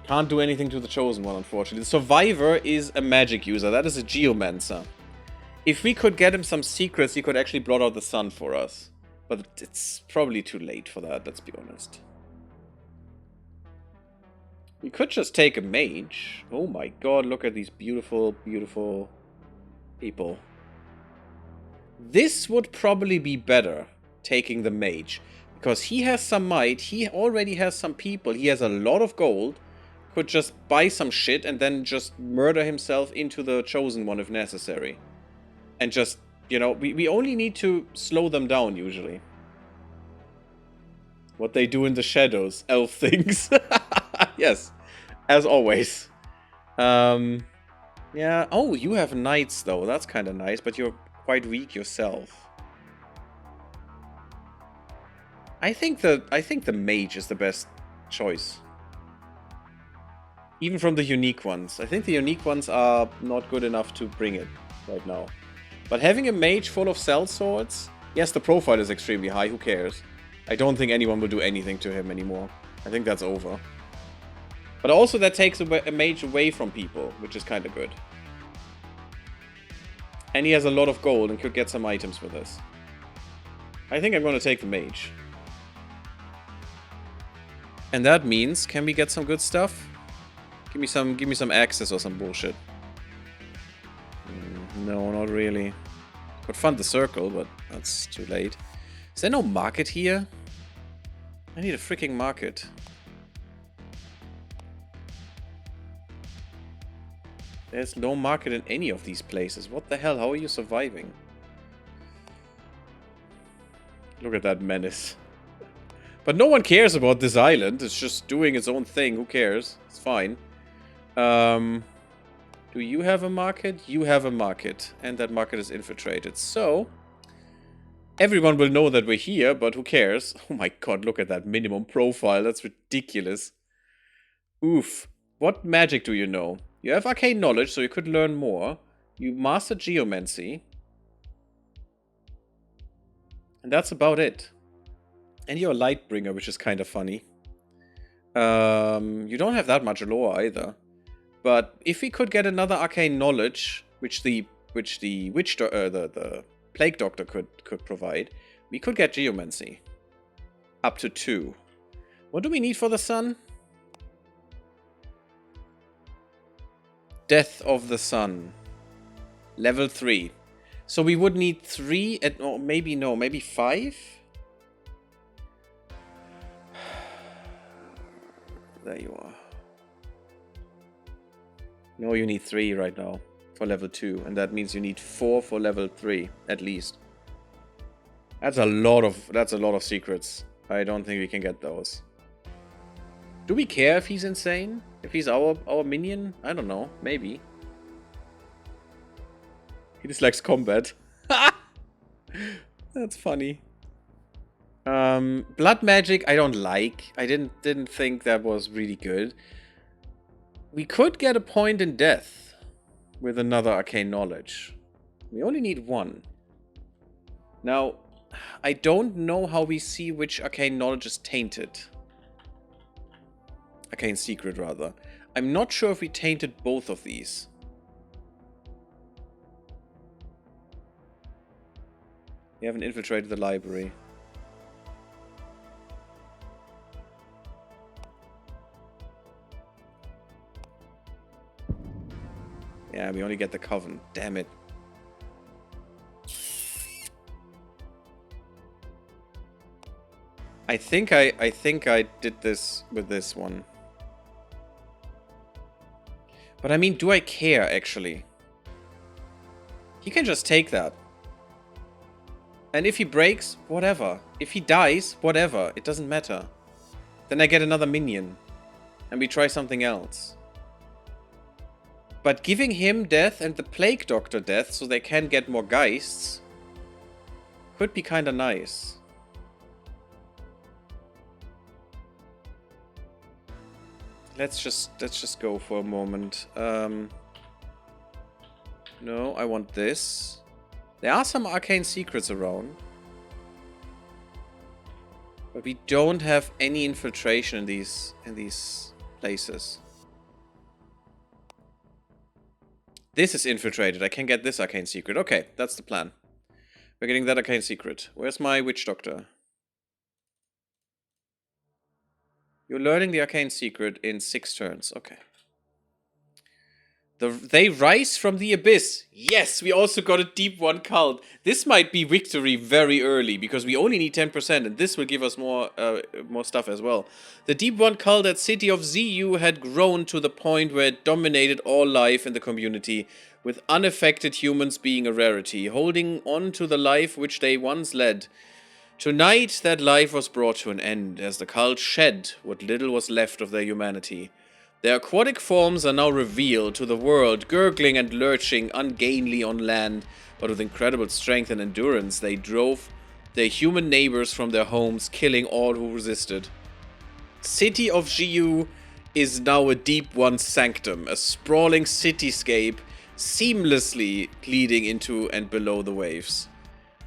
Can't do anything to the Chosen One, unfortunately. The Survivor is a magic user. That is a Geomancer. If we could get him some secrets, he could actually blot out the sun for us. But it's probably too late for that, let's be honest. We could just take a mage. Oh my god, look at these beautiful, beautiful people. This would probably be better, taking the mage. Because he has some might, he already has some people, he has a lot of gold. Could just buy some shit and then just murder himself into the Chosen One if necessary. And just, you know, we only need to slow them down, usually. What they do in the shadows. Elf things. Yes. As always. Yeah. Oh, you have knights, though. That's kind of nice, but you're quite weak yourself. I think the mage is the best choice. Even from the unique ones. I think the unique ones are not good enough to bring it right now. But having a mage full of cell swords... Yes, the profile is extremely high, who cares? I don't think anyone will do anything to him anymore. I think that's over. But also that takes a mage away from people, which is kind of good. And he has a lot of gold and could get some items with this. I think I'm going to take the mage. And that means, can we get some good stuff? Give me some access or some bullshit. No, not really. Could fund the circle, but that's too late. Is there no market here? I need a freaking market. There's no market in any of these places. What the hell? How are you surviving? Look at that menace. But no one cares about this island. It's just doing its own thing. Who cares? It's fine. Do you have a market? You have a market. And that market is infiltrated. So, everyone will know that we're here, but who cares? Oh my god, look at that minimum profile. That's ridiculous. Oof. What magic do you know? You have arcane knowledge, so you could learn more. You master geomancy. And that's about it. And you're a Lightbringer, which is kind of funny. You don't have that much lore either. But if we could get another arcane knowledge, which the Plague Doctor could provide, we could get geomancy. Up to 2. What do we need for the sun? Death of the Sun. Level 3. So we would need 3, or maybe no, maybe 5? There you are. No, you need 3 right now for level 2, and that means you need 4 for level 3 at least. That's a lot of secrets. I don't think we can get those. Do we care if he's insane? If he's our minion? I don't know. Maybe. He dislikes combat. That's funny. Blood magic I don't like. I didn't think that was really good. We could get a point in death with another arcane knowledge. We only need 1. Now, I don't know how we see which arcane knowledge is tainted. Arcane secret, rather. I'm not sure if we tainted both of these. We haven't infiltrated the library. Yeah, we only get the Coven. Damn it. I think I did this with this one. But I mean, do I care, actually? He can just take that. And if he breaks, whatever. If he dies, whatever. It doesn't matter. Then I get another minion. And we try something else. But giving him death and the Plague Doctor death so they can get more Geists could be kinda nice. Let's just go for a moment. No, I want this. There are some arcane secrets around. But we don't have any infiltration in these places. This is infiltrated. I can get this arcane secret. Okay, that's the plan. We're getting that arcane secret. Where's my witch doctor? You're learning the arcane secret in 6 turns. Okay. They rise from the abyss. Yes, we also got a deep 1 cult. This might be victory very early because we only need 10% and this will give us more stuff as well. The deep 1 cult at City of ZU had grown to the point where it dominated all life in the community, with unaffected humans being a rarity, holding on to the life which they once led. Tonight, that life was brought to an end as the cult shed what little was left of their humanity. Their aquatic forms are now revealed to the world, gurgling and lurching ungainly on land, but with incredible strength and endurance, they drove their human neighbors from their homes, killing all who resisted. City of GU is now a Deep One sanctum, a sprawling cityscape seamlessly leading into and below the waves.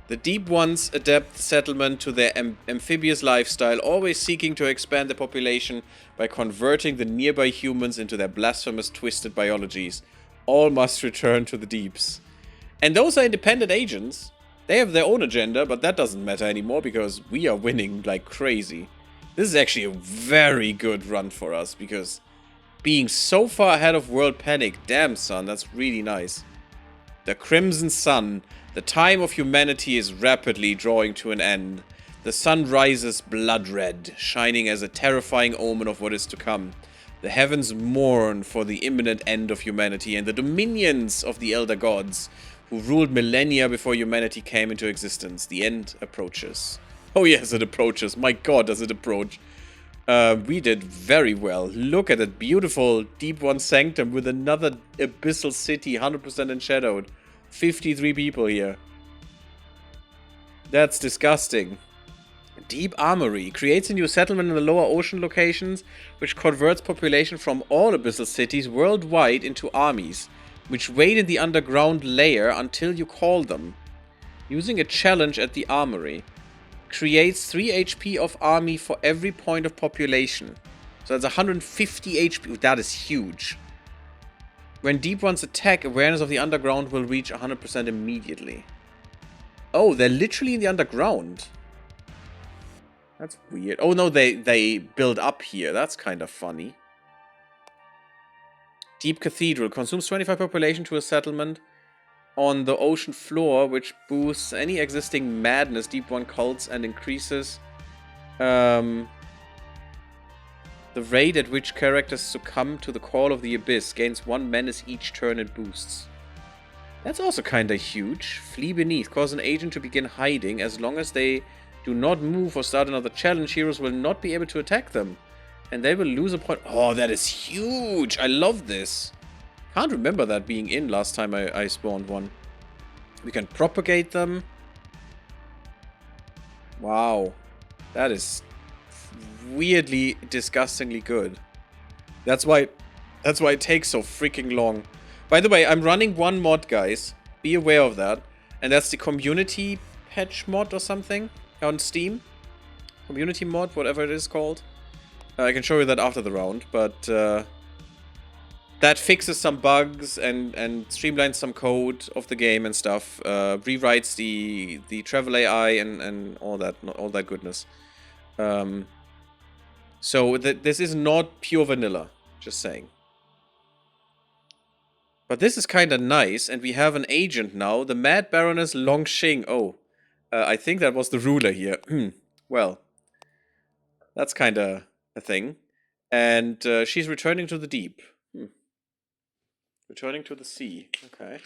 The Deep Ones adapt settlement to their amphibious lifestyle, always seeking to expand their population by converting the nearby humans into their blasphemous twisted biologies. All must return to the deeps. And those are independent agents. They have their own agenda, but that doesn't matter anymore because we are winning like crazy. This is actually a very good run for us because being so far ahead of World Panic, damn son, that's really nice. The Crimson Sun. The time of humanity is rapidly drawing to an end. The sun rises blood red, shining as a terrifying omen of what is to come. The heavens mourn for the imminent end of humanity and the dominions of the elder gods, who ruled millennia before humanity came into existence. The end approaches. Oh yes, it approaches. My god, does it approach. We did very well. Look at that beautiful Deep One Sanctum with another abyssal city, 100% enshadowed. 53 people here. That's disgusting. Deep Armory creates a new settlement in the lower ocean locations, which converts population from all abyssal cities worldwide into armies, which wait in the underground layer until you call them. Using a challenge at the armory. Creates 3 HP of army for every point of population. So that's 150 HP. That is huge. When Deep Ones attack, awareness of the underground will reach 100% immediately. Oh, they're literally in the underground. That's weird. Oh no, they build up here. That's kind of funny. Deep Cathedral consumes 25 population to a settlement on the ocean floor, which boosts any existing madness Deep One cults and increases the rate at which characters succumb to the call of the abyss. Gains 1 menace each turn it boosts. That's also kinda huge. Flee beneath. Cause an agent to begin hiding. As long as they do not move or start another challenge, heroes will not be able to attack them. And they will lose a point. Oh, that is huge! I love this. Can't remember that being in last time I spawned one. We can propagate them. Wow. That is weirdly, disgustingly good. That's why it takes so freaking long. By the way, I'm running one mod, guys. Be aware of that. And that's the community patch mod or something on Steam. Community mod, whatever it is called. I can show you that after the round, but that fixes some bugs and streamlines some code of the game and stuff. Rewrites the travel AI and all that goodness. So this is not pure vanilla, just saying. But this is kind of nice, and we have an agent now, the Mad Baroness Longxing. Oh, I think that was the ruler here. Well, that's kind of a thing. And she's returning to the deep. Returning to the sea. Okay.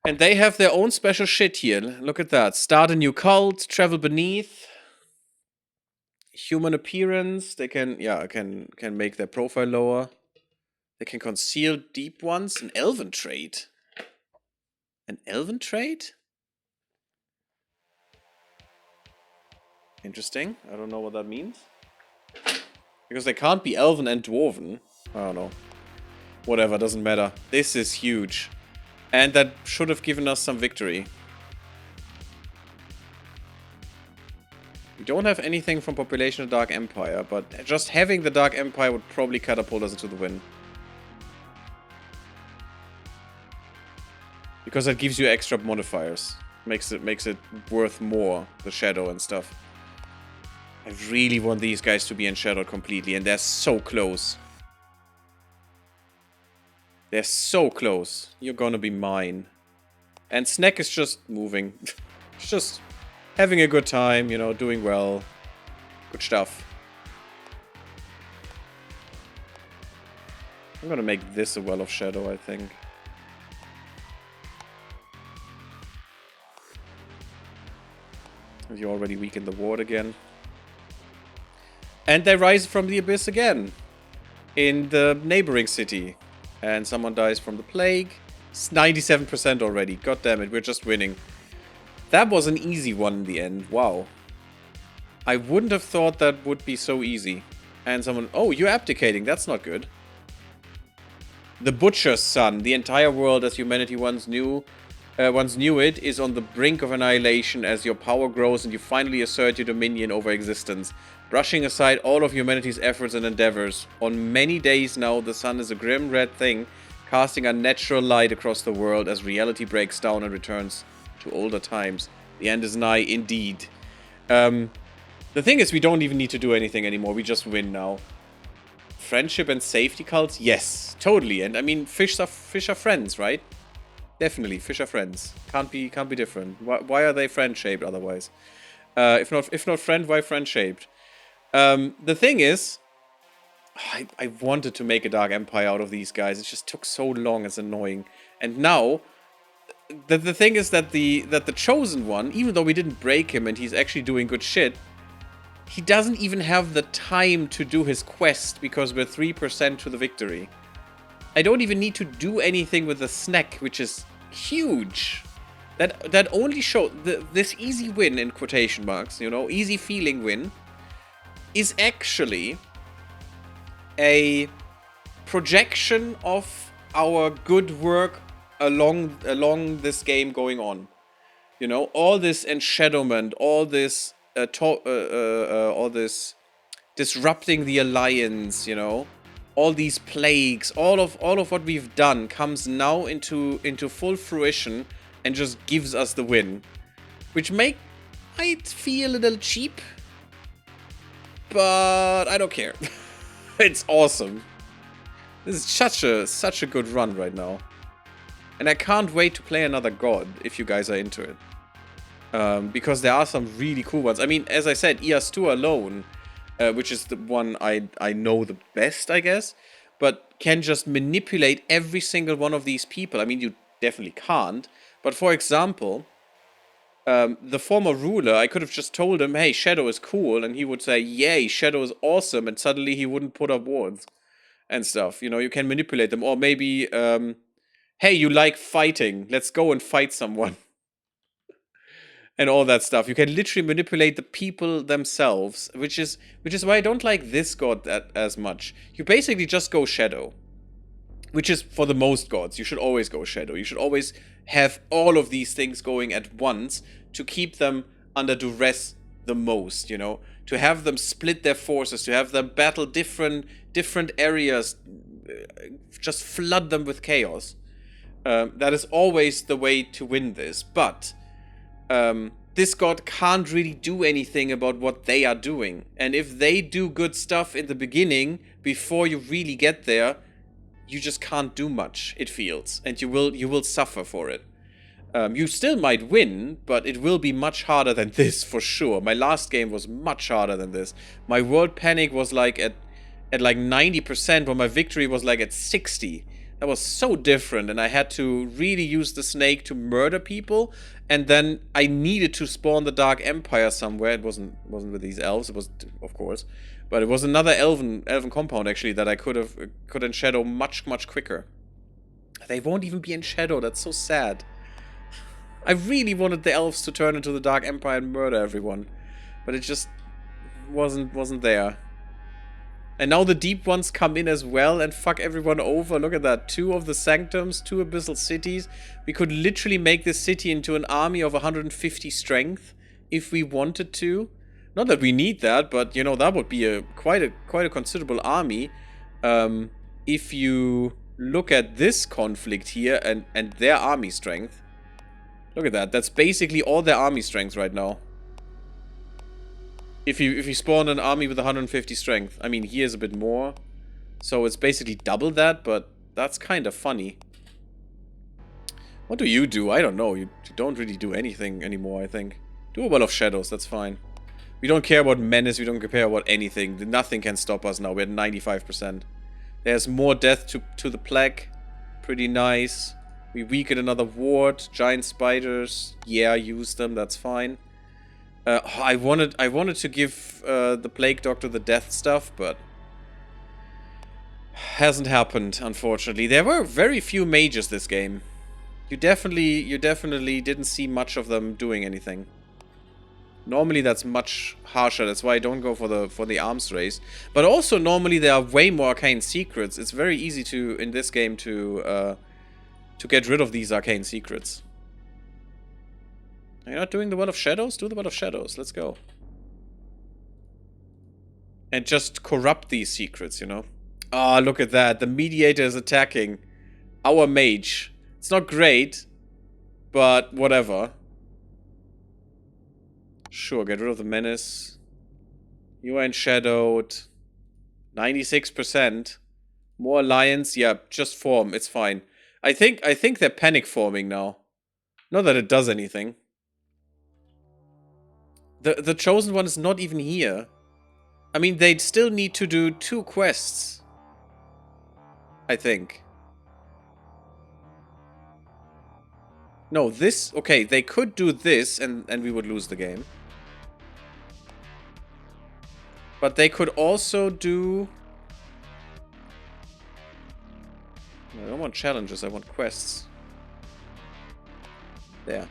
And they have their own special shit here. Look at that. Start a new cult, travel beneath. Human appearance. They can, yeah, can make their profile lower. They can conceal Deep Ones. An elven trait. An elven trait? Interesting. I don't know what that means. Because they can't be elven and dwarven. I don't know. Whatever, doesn't matter. This is huge. And that should have given us some victory. We don't have anything from Population of Dark Empire, but just having the Dark Empire would probably catapult us into the win. Because that gives you extra modifiers. Makes it worth more, the shadow and stuff. I really want these guys to be enshadowed completely, and they're so close. They're so close. You're gonna be mine. And Snack is just moving. It's just having a good time, you know, doing well. Good stuff. I'm gonna make this a Well of Shadow, I think. You already weakened the ward again. And they rise from the abyss again. In the neighboring city. And someone dies from the plague. It's 97% already. God damn it, we're just winning. That was an easy one in the end. Wow. I wouldn't have thought that would be so easy. And someone... Oh, you're abdicating. That's not good. The Butcher's Son. The entire world as humanity once knew it is on the brink of annihilation as your power grows and you finally assert your dominion over existence. Brushing aside all of humanity's efforts and endeavors. On many days now, the sun is a grim red thing, casting unnatural light across the world as reality breaks down and returns to older times. The end is nigh, indeed. The thing is, we don't even need to do anything anymore. We just win now. Friendship and safety cults? Yes, totally. And I mean, fish are friends, right? Definitely, fish are friends. Can't be different. Why are they friend-shaped otherwise? If not friend, why friend-shaped? The thing is, I wanted to make a Dark Empire out of these guys. It just took so long. It's annoying. And now, the thing is that the Chosen One, even though we didn't break him and he's actually doing good shit, he doesn't even have the time to do his quest because we're 3% to the victory. I don't even need to do anything with the snack, which is huge. That only shows this easy win in quotation marks, you know, easy feeling win, is actually a projection of our good work along this game going on. You know, all this enshadowment, all this disrupting the alliance, you know, all these plagues, all of what we've done comes now into full fruition and just gives us the win, which might feel a little cheap, but I don't care. It's awesome. This is such a good run right now, and I can't wait to play another god if you guys are into it. Because there are some really cool ones. I mean, as I said, ES2 alone, which is the one I know the best, I guess, but can just manipulate every single one of these people. I mean, you definitely can't. But for example, the former ruler, I could have just told him, hey, Shadow is cool, and he would say, yay, Shadow is awesome, and suddenly he wouldn't put up wards and stuff. You know, you can manipulate them. Or maybe, hey, you like fighting, let's go and fight someone. And all that stuff. You can literally manipulate the people themselves, which is why I don't like this god as much. You basically just go Shadow, which is for the most gods. You should always go Shadow. You should always have all of these things going at once to keep them under duress the most, you know? To have them split their forces, to have them battle different areas, just flood them with chaos. That is always the way to win this, but this god can't really do anything about what they are doing. And if they do good stuff in the beginning, before you really get there, you just can't do much, it feels. And you will suffer for it. You still might win, but it will be much harder than this, for sure. My last game was much harder than this. My world panic was like at like 90%, while my victory was like at 60%. That was so different, and I had to really use the snake to murder people, and then I needed to spawn the Dark Empire somewhere. It wasn't with these elves, it was, of course, but it was another elven compound, actually, that I could enshadow much quicker. They won't even be in shadow, that's so sad. I really wanted the elves to turn into the Dark Empire and murder everyone, but it just wasn't there. And now the deep ones come in as well and fuck everyone over. Look at that. 2 of the sanctums, 2 abyssal cities. We could literally make this city into an army of 150 strength if we wanted to. Not that we need that, but you know, that would be quite a considerable army. If you look at this conflict here and their army strength. Look at that. That's basically all their army strength right now. If you spawn an army with 150 strength. I mean, here's a bit more. So it's basically double that, but that's kind of funny. What do you do? I don't know. You don't really do anything anymore, I think. Do a Well of Shadows, that's fine. We don't care about Menace, we don't care about anything. Nothing can stop us now. We're at 95%. There's more death to the plague. Pretty nice. We weaken another ward. Giant spiders. Yeah, use them, that's fine. I wanted to give the Plague Doctor the death stuff, but hasn't happened, unfortunately. There were very few mages this game. You definitely didn't see much of them doing anything. Normally that's much harsher. That's why I don't go for the arms race. But also normally there are way more arcane secrets. It's very easy to in this game to get rid of these arcane secrets. Are you not doing the Well of Shadows? Do the Well of Shadows. Let's go. And just corrupt these secrets, you know? Ah, look at that. The mediator is attacking our mage. It's not great, but whatever. Sure, get rid of the menace. You are enshadowed. 96%. More alliance. Yeah, just form. It's fine. I think they're panic forming now. Not that it does anything. The chosen one is not even here. I mean, they'd still need to do 2 quests. I think. No, this... Okay, they could do this and we would lose the game. But they could also do... I don't want challenges, I want quests. There.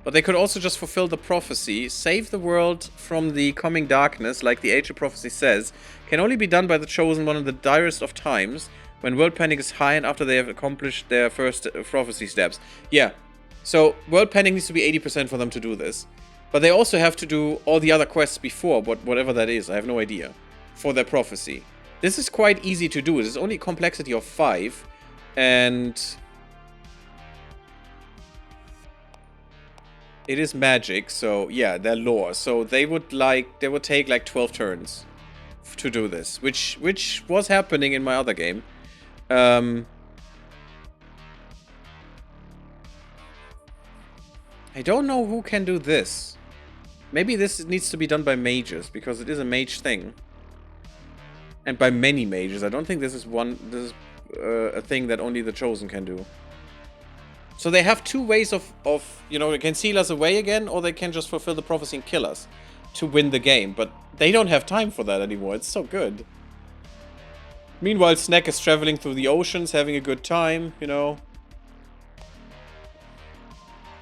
But they could also just fulfill the prophecy. Save the world from the coming darkness, like the Age of Prophecy says, can only be done by the Chosen One in the direst of times, when world panic is high and after they have accomplished their first prophecy steps. Yeah. So, world panic needs to be 80% for them to do this. But they also have to do all the other quests before, whatever that is, I have no idea, for their prophecy. This is quite easy to do. It is only a complexity of 5, and... it is magic, so yeah, they're lore. So they would take like 12 turns to do this, which was happening in my other game. I don't know who can do this. Maybe this needs to be done by mages, because it is a mage thing. And by many mages. I don't think this is a thing that only the Chosen can do. So they have 2 ways of, you know, they can seal us away again, or they can just fulfill the prophecy and kill us to win the game. But they don't have time for that anymore. It's so good. Meanwhile, Snack is traveling through the oceans, having a good time, you know.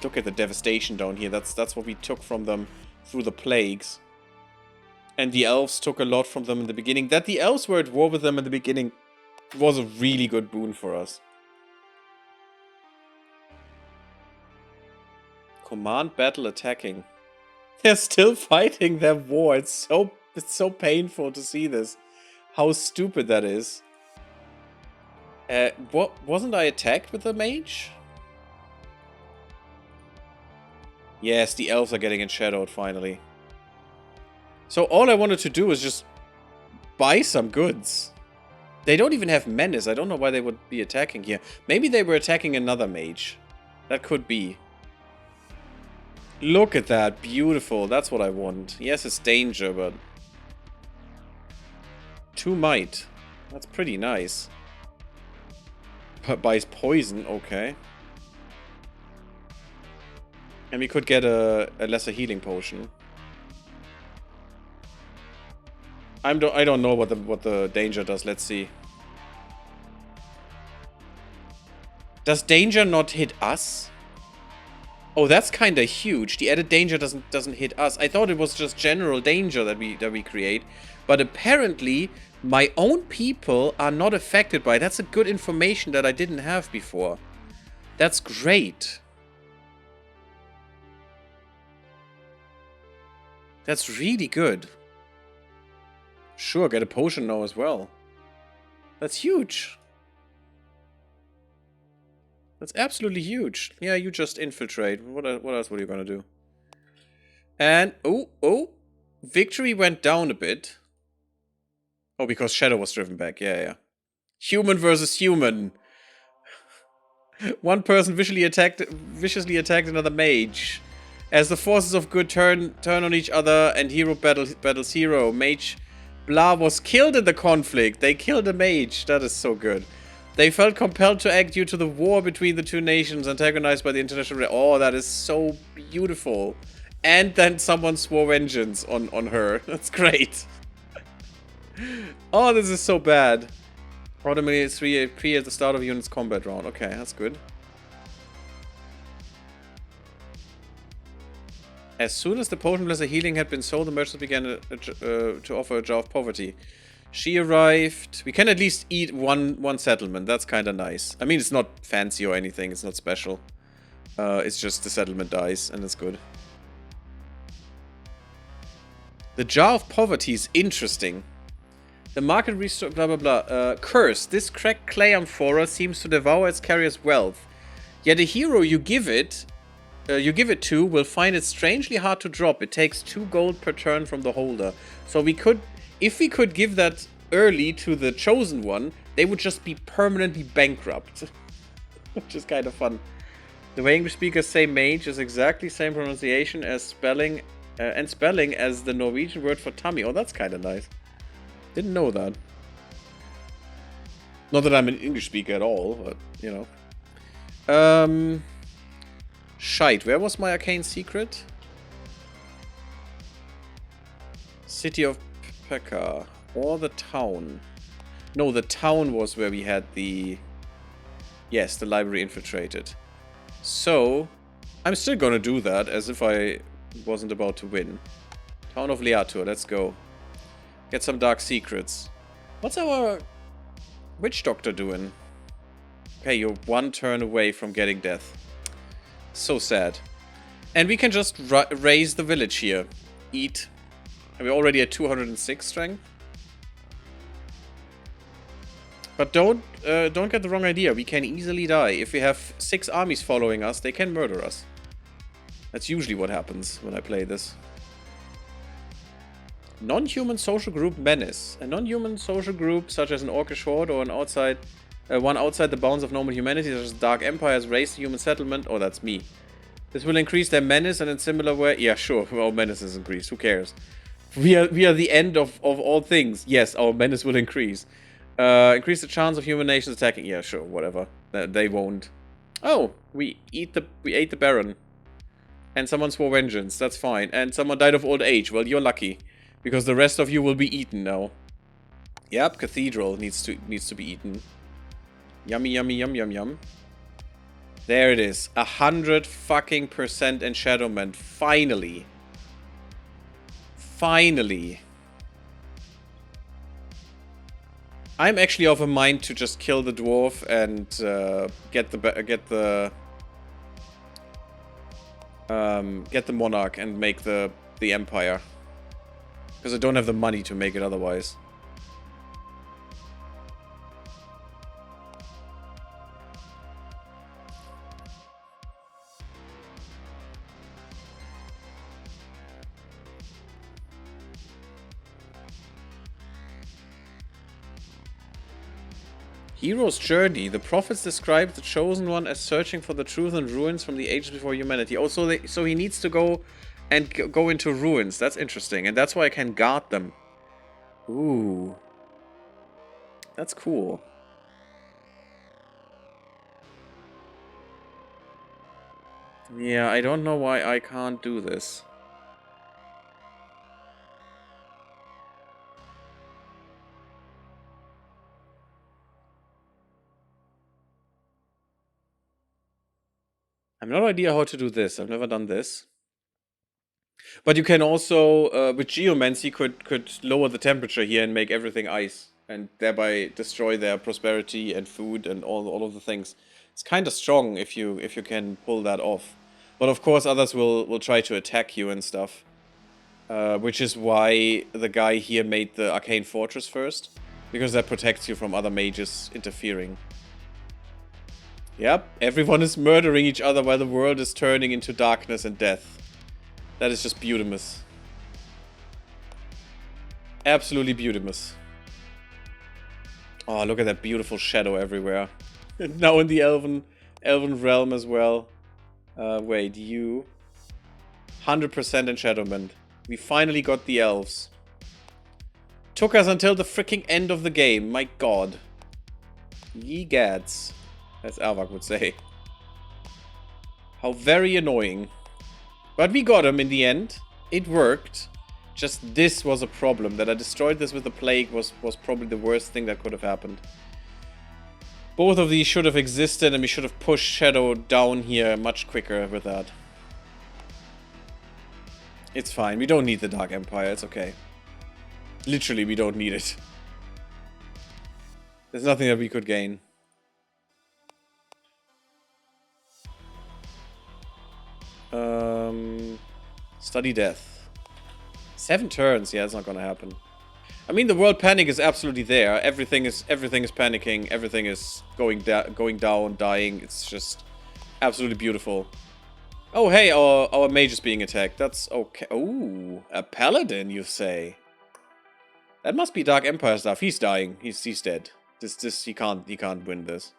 Look at the devastation down here. That's what we took from them through the plagues. And the elves took a lot from them in the beginning. That the elves were at war with them in the beginning was a really good boon for us. Command battle attacking. They're still fighting their war. It's so painful to see this. How stupid that is. Wasn't I attacked with the mage? Yes, the elves are getting enshadowed finally. So all I wanted to do is just buy some goods. They don't even have menace. I don't know why they would be attacking here. Maybe they were attacking another mage. That could be. Look at that. Beautiful. That's what I want. Yes, it's danger, but... 2 might. That's pretty nice. But buys poison. Okay. And we could get a lesser healing potion. I don't know what the danger does. Let's see. Does danger not hit us? Oh, that's kind of huge. The added danger doesn't hit us. I thought it was just general danger that we create, but apparently my own people are not affected by it. That's a good information that I didn't have before. That's great. That's really good. Sure, get a potion now as well. That's huge. That's absolutely huge. Yeah, you just infiltrate. What else were you gonna do? And, oh, victory went down a bit. Oh, because Shadow was driven back. Yeah. Human versus human. One person viciously attacked another mage. As the forces of good turn on each other and hero battles hero, mage blah was killed in the conflict. They killed a mage. That is so good. They felt compelled to act due to the war between the 2 nations antagonized by the international... Oh, that is so beautiful. And then someone swore vengeance on her. That's great. Oh, this is so bad. Automatically 3 AP at the start of unit's combat round. Okay, that's good. As soon as the potion plus the healing had been sold, the merchants began to offer a jar of poverty. She arrived. We can at least eat one settlement. That's kind of nice. I mean, it's not fancy or anything. It's not special. It's just the settlement dies, and it's good. The jar of poverty is interesting. The market restore, blah blah blah. Curse. This cracked clay amphora seems to devour its carrier's wealth. Yet a hero you give it to will find it strangely hard to drop. It takes 2 gold per turn from the holder. So we could, if we could give that early to the chosen one, they would just be permanently bankrupt. Which is kind of fun. The way English speakers say mage is exactly the same pronunciation as spelling as the Norwegian word for tummy. Oh, that's kind of nice. Didn't know that. Not that I'm an English speaker at all, but, you know. Shite, where was my arcane secret? City of Pekka. Or the town. No, the town was where we had the... Yes, the library infiltrated. So, I'm still gonna do that, as if I wasn't about to win. Town of Leatur, let's go. Get some dark secrets. What's our witch doctor doing? Okay, you're 1 turn away from getting death. So sad. And we can just raise the village here. Eat. And we're already at 206 strength. But don't get the wrong idea. We can easily die. If we have 6 armies following us, they can murder us. That's usually what happens when I play this. Non-human social group menace. A non-human social group, such as an orcish horde or one outside the bounds of normal humanity, such as Dark Empire, has raised a human settlement. Oh, that's me. This will increase their menace, and in similar way... Yeah, sure, our menace is increased. Who cares? We are the end of all things. Yes, our menace will increase. Increase the chance of human nations attacking. Yeah, sure, whatever. They won't. Oh, we ate the Baron. And someone swore vengeance. That's fine. And someone died of old age. Well, you're lucky. Because the rest of you will be eaten now. Yep, Cathedral needs to be eaten. Yummy, yummy, yum, yum, yum. There it is. 100% enshadowment. Finally. Finally. I'm actually of a mind to just kill the dwarf and get the monarch and make the empire. Because I don't have the money to make it otherwise. Hero's Journey. The prophets describe the Chosen One as searching for the truth and ruins from the ages before humanity. Oh, so he needs to go and go into ruins. That's interesting. And that's why I can guard them. Ooh. That's cool. Yeah, I don't know why I can't do this. I have no idea how to do this. I've never done this. But you can also, with Geomancy, could lower the temperature here and make everything ice. And thereby destroy their prosperity and food and all of the things. It's kind of strong if you can pull that off. But of course others will try to attack you and stuff. Which is why the guy here made the Arcane Fortress first. Because that protects you from other mages interfering. Yep, everyone is murdering each other while the world is turning into darkness and death. That is just beautimous. Absolutely beautimous. Oh, look at that beautiful shadow everywhere. Now in the elven realm as well. Wait, you... 100% enshadowment. We finally got the elves. Took us until the freaking end of the game, my god. Ye gads. As Arvak would say. How very annoying. But we got him in the end. It worked. Just this was a problem. That I destroyed this with the plague was probably the worst thing that could have happened. Both of these should have existed and we should have pushed Shadow down here much quicker with that. It's fine. We don't need the Dark Empire. It's okay. Literally, we don't need it. There's nothing that we could gain. Study death. 7 turns. Yeah, it's not gonna happen. I mean, the world panic is absolutely there. Everything is panicking. Everything is going down, dying. It's just absolutely beautiful. Oh, hey, our mage is being attacked. That's okay. Ooh, a paladin, you say? That must be Dark Empire stuff. He's dying. He's dead. He can't win this.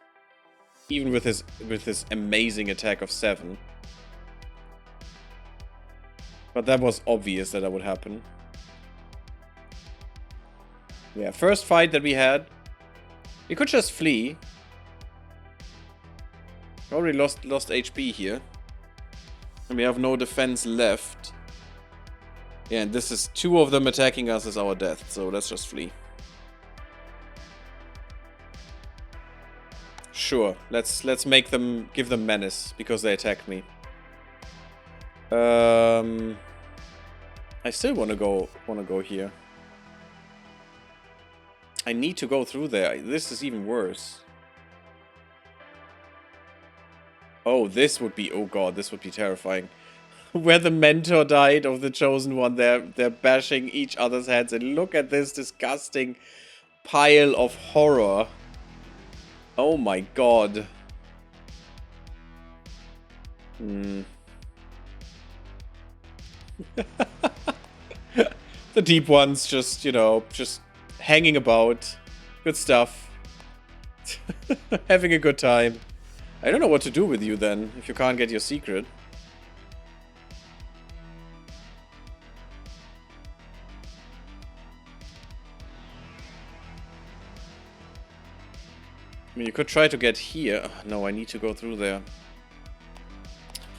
Even with his amazing attack of 7. But that was obvious that would happen. Yeah, first fight that we had. We could just flee. Already lost HP here. And we have no defense left. Yeah, and this is 2 of them attacking us as our death, so let's just flee. Sure, let's give them menace because they attacked me. I still wanna go here. I need to go through there. This is even worse. Oh, this would be... Oh god, this would be terrifying. Where the mentor died of the chosen one, they're bashing each other's heads. And look at this disgusting pile of horror. Oh my god. The deep ones just, you know, just hanging about. Good stuff. Having a good time. I don't know what to do with you then, if you can't get your secret. I mean, you could try to get here. No, I need to go through there.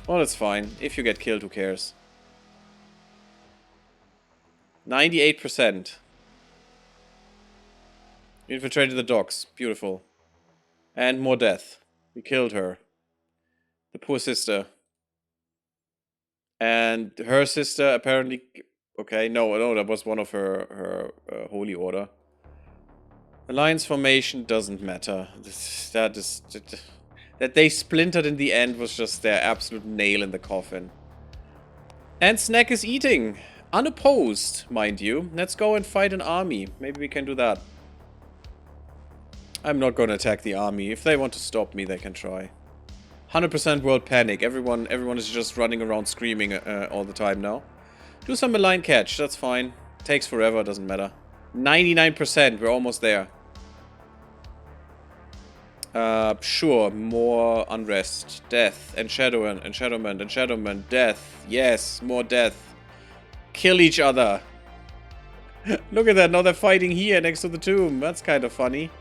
Well, it's fine. If you get killed, who cares? 98%. We infiltrated the docks. Beautiful. And more death. We killed her. The poor sister. And her sister apparently... Okay, no, that was one of her holy order. Alliance formation doesn't matter. That they splintered in the end was just their absolute nail in the coffin. And Snack is eating. Unopposed, mind you. Let's go and fight an army. Maybe we can do that. I'm not going to attack the army. If they want to stop me, they can try. 100% world panic. Everyone is just running around screaming all the time now. Do some malign catch. That's fine. Takes forever. Doesn't matter. 99%. We're almost there. Sure. More unrest. Death. Enshadowment. Death. Yes. More death. Kill each other. Look at that. Now they're fighting here next to the tomb. That's kind of funny.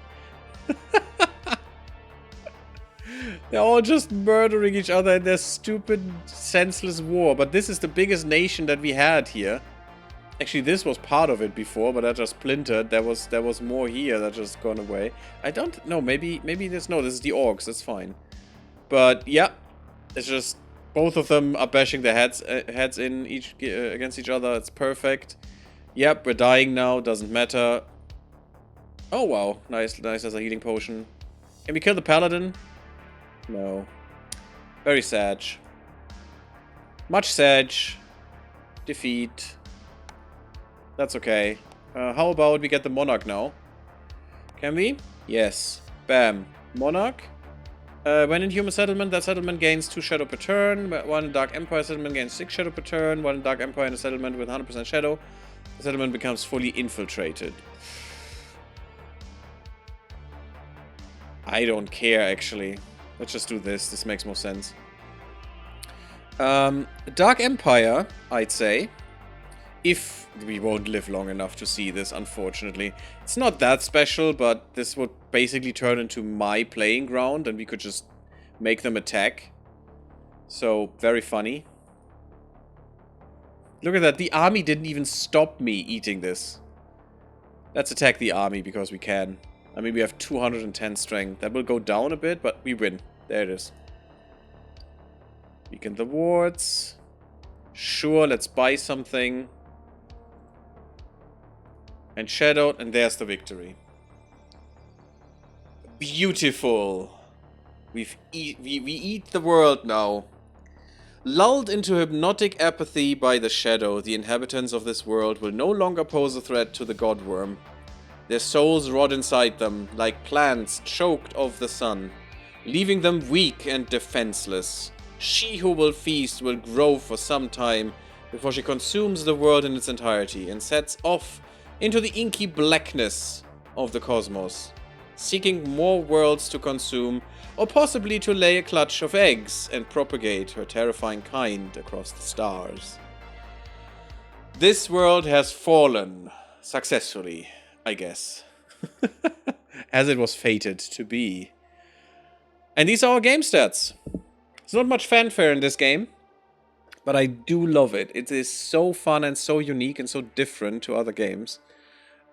They're all just murdering each other in their stupid, senseless war. But this is the biggest nation that we had here. Actually, this was part of it before, but that just splintered. There was more here that just gone away. I don't know. Maybe this. No, this is the orcs. That's fine. But yeah, it's just both of them are bashing their heads in against each other. It's perfect. Yep, we're dying now. Doesn't matter. Oh wow, nice as a healing potion. Can we kill the paladin? No. Very sad. Much sad. Defeat. That's okay. How about we get the monarch now? Can we? Yes. Bam. Monarch. When in human settlement, that settlement gains 2 shadow per turn. One in Dark Empire settlement gains 6 shadow per turn. One in Dark Empire in a settlement with 100% shadow. The settlement becomes fully infiltrated. I don't care, actually. Let's just do this. This makes more sense. Dark Empire, I'd say. If we won't live long enough to see this, unfortunately. It's not that special, but this would basically turn into my playing ground, and we could just make them attack. So, very funny. Look at that. The army didn't even stop me eating this. Let's attack the army, because we can. I mean, we have 210 strength. That will go down a bit, but we win. There it is. Weaken the wards. Sure, let's buy something. And Shadowed, and there's the victory. Beautiful. We eat the world now. Lulled into hypnotic apathy by the shadow, the inhabitants of this world will no longer pose a threat to the godworm. Their souls rot inside them, like plants choked of the sun, leaving them weak and defenseless. She who will feast will grow for some time before she consumes the world in its entirety and sets off into the inky blackness of the cosmos, seeking more worlds to consume, or possibly to lay a clutch of eggs and propagate her terrifying kind across the stars. This world has fallen successfully, I guess. As it was fated to be. And these are our game stats. There's not much fanfare in this game, but I do love it. It is so fun and so unique and so different to other games.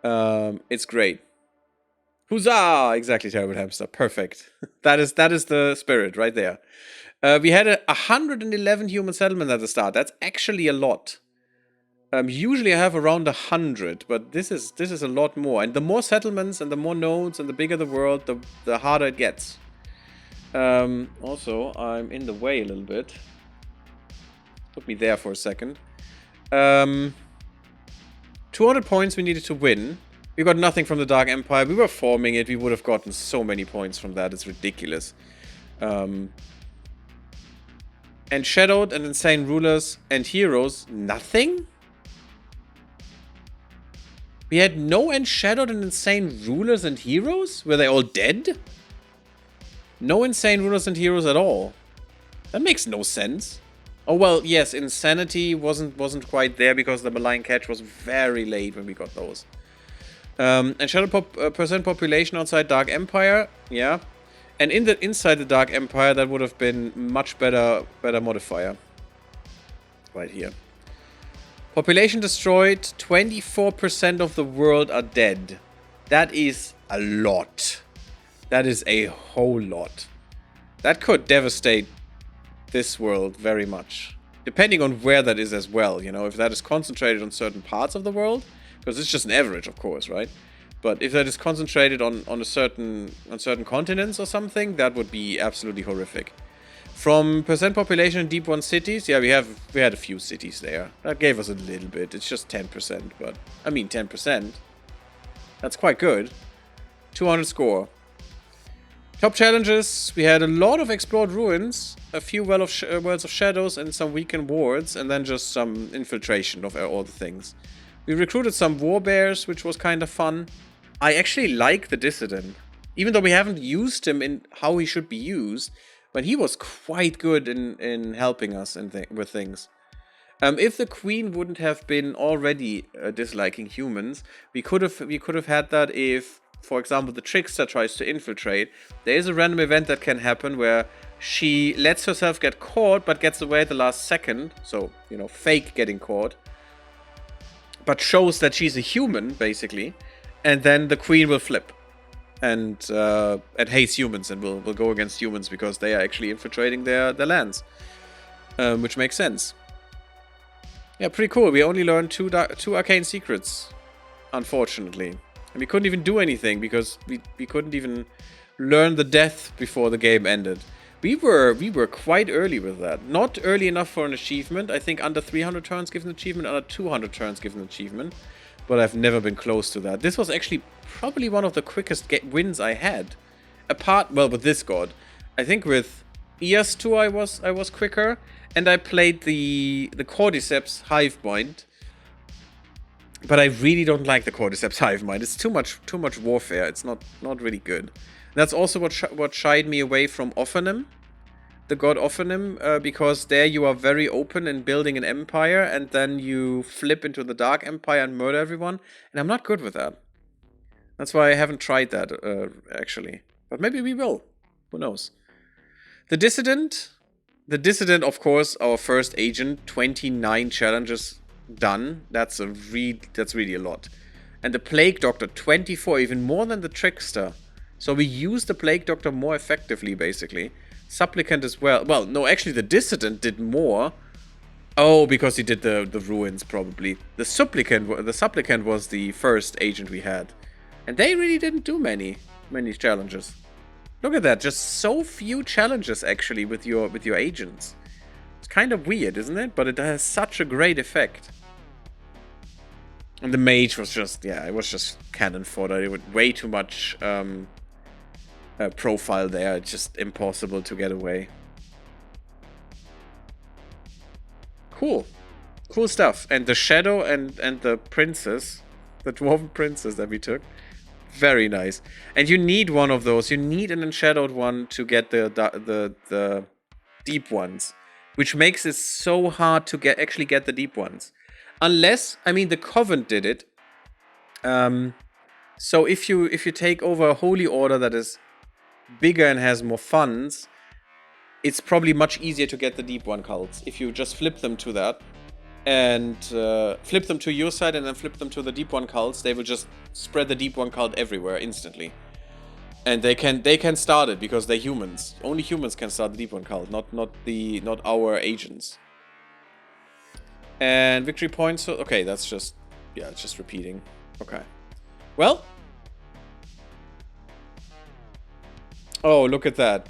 It's great. Huzzah! Exactly, Terrible Hamster. Perfect. that is the spirit right there. We had 111 human settlements at the start. That's actually a lot. Usually I have around 100, but this is a lot more. And the more settlements and the more nodes and the bigger the world, the harder it gets. Also, I'm in the way a little bit. Put me there for a second. 200 points we needed to win. We got nothing from the Dark Empire. We were forming it. We would have gotten so many points from that. It's ridiculous. And Shadowed and Insane Rulers and Heroes. Nothing? We had no Enshadowed and Insane Rulers and Heroes? Were they all dead? No Insane Rulers and Heroes at all. That makes no sense. Oh, well, yes, Insanity wasn't quite there because the Malign Catch was very late when we got those. And Shadow percent population outside Dark Empire, yeah. And inside the Dark Empire, that would have been much better modifier. Right here. Population destroyed, 24% of the world are dead. That is a lot. That is a whole lot. That could devastate this world very much. Depending on where that is as well, you know, if that is concentrated on certain parts of the world, because it's just an average, of course, right? But if that is concentrated on certain continents or something, that would be absolutely horrific. From percent population in Deep One cities, yeah, we had a few cities there. That gave us a little bit. It's just 10%, but I mean 10%. That's quite good. 200 score. Top challenges, we had a lot of explored ruins, a few Worlds of Shadows, and some weakened wards, and then just some infiltration of all the things. We recruited some warbears, which was kind of fun. I actually like the Dissident. Even though we haven't used him in how he should be used, but he was quite good in helping us with things. If the Queen wouldn't have been already disliking humans, we could have had that if, for example, the Trickster tries to infiltrate. There is a random event that can happen where she lets herself get caught, but gets away at the last second. So, you know, fake getting caught. But shows that she's a human, basically. And then the Queen will flip. And hates humans and will go against humans because they are actually infiltrating their lands. Which makes sense. Yeah, pretty cool. We only learned two arcane secrets, unfortunately. And we couldn't even do anything because we couldn't even learn the death before the game ended. We were quite early with that. Not early enough for an achievement. I think under 300 turns gives an achievement, under 200 turns gives an achievement. But I've never been close to that. This was actually probably one of the quickest wins I had. Apart, well, with this god. I think with ES2 I was quicker. And I played the Cordyceps Hivemind. But I really don't like the Cordyceps Hivemind. It's too much warfare. It's not really good. That's also what shied me away from Ophanim, the god Ophanim, because there you are very open in building an empire, and then you flip into the Dark Empire and murder everyone, and I'm not good with that. That's why I haven't tried that, actually. But maybe we will. Who knows? The Dissident, of course, our first agent, 29 challenges done. That's really a lot. And the Plague Doctor, 24, even more than the Trickster. So we use the Plague Doctor more effectively, basically. Supplicant as well. Well, no, actually the Dissident did more. Oh, because he did the ruins, probably. The supplicant was the first agent we had. And they really didn't do many challenges. Look at that, just so few challenges actually with your agents. It's kind of weird, isn't it? But it has such a great effect. And the mage was just, yeah, it was just cannon fodder. It would way too much profile there. It's just impossible to get away. Cool. Cool stuff. And the shadow and the princess, the dwarven princess that we took, very nice. And you need one of those. You need an enshadowed one to get the deep ones, which makes it so hard to actually get the deep ones. Unless, I mean, the Coven did it. So if you take over a holy order that is bigger and has more funds, it's probably much easier to get the deep one cults. If you just flip them to that, and flip them to your side and then flip them to the deep one cults, they will just spread the deep one cult everywhere instantly. And they can start it because they're humans. Only humans can start the deep one cult, not our agents. And victory points. So, okay, that's just, yeah, it's just repeating. Okay. Well. Oh, look at that.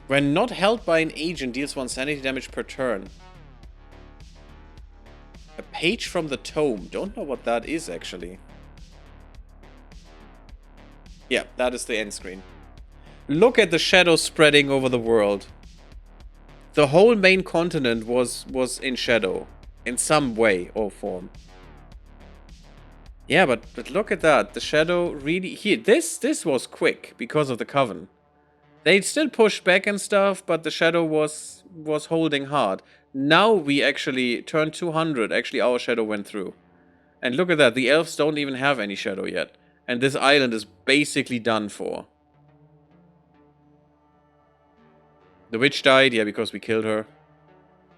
When not held by an agent, deals 1 sanity damage per turn. A page from the tome. Don't know what that is, actually. Yeah, that is the end screen. Look at the shadow spreading over the world. The whole main continent was in shadow. In some way or form. Yeah, but look at that. The shadow really... Here, this was quick because of the Coven. They still pushed back and stuff, but the shadow was holding hard. Now we actually turned 200. Actually, our shadow went through. And look at that. The elves don't even have any shadow yet. And this island is basically done for. The witch died, yeah, because we killed her.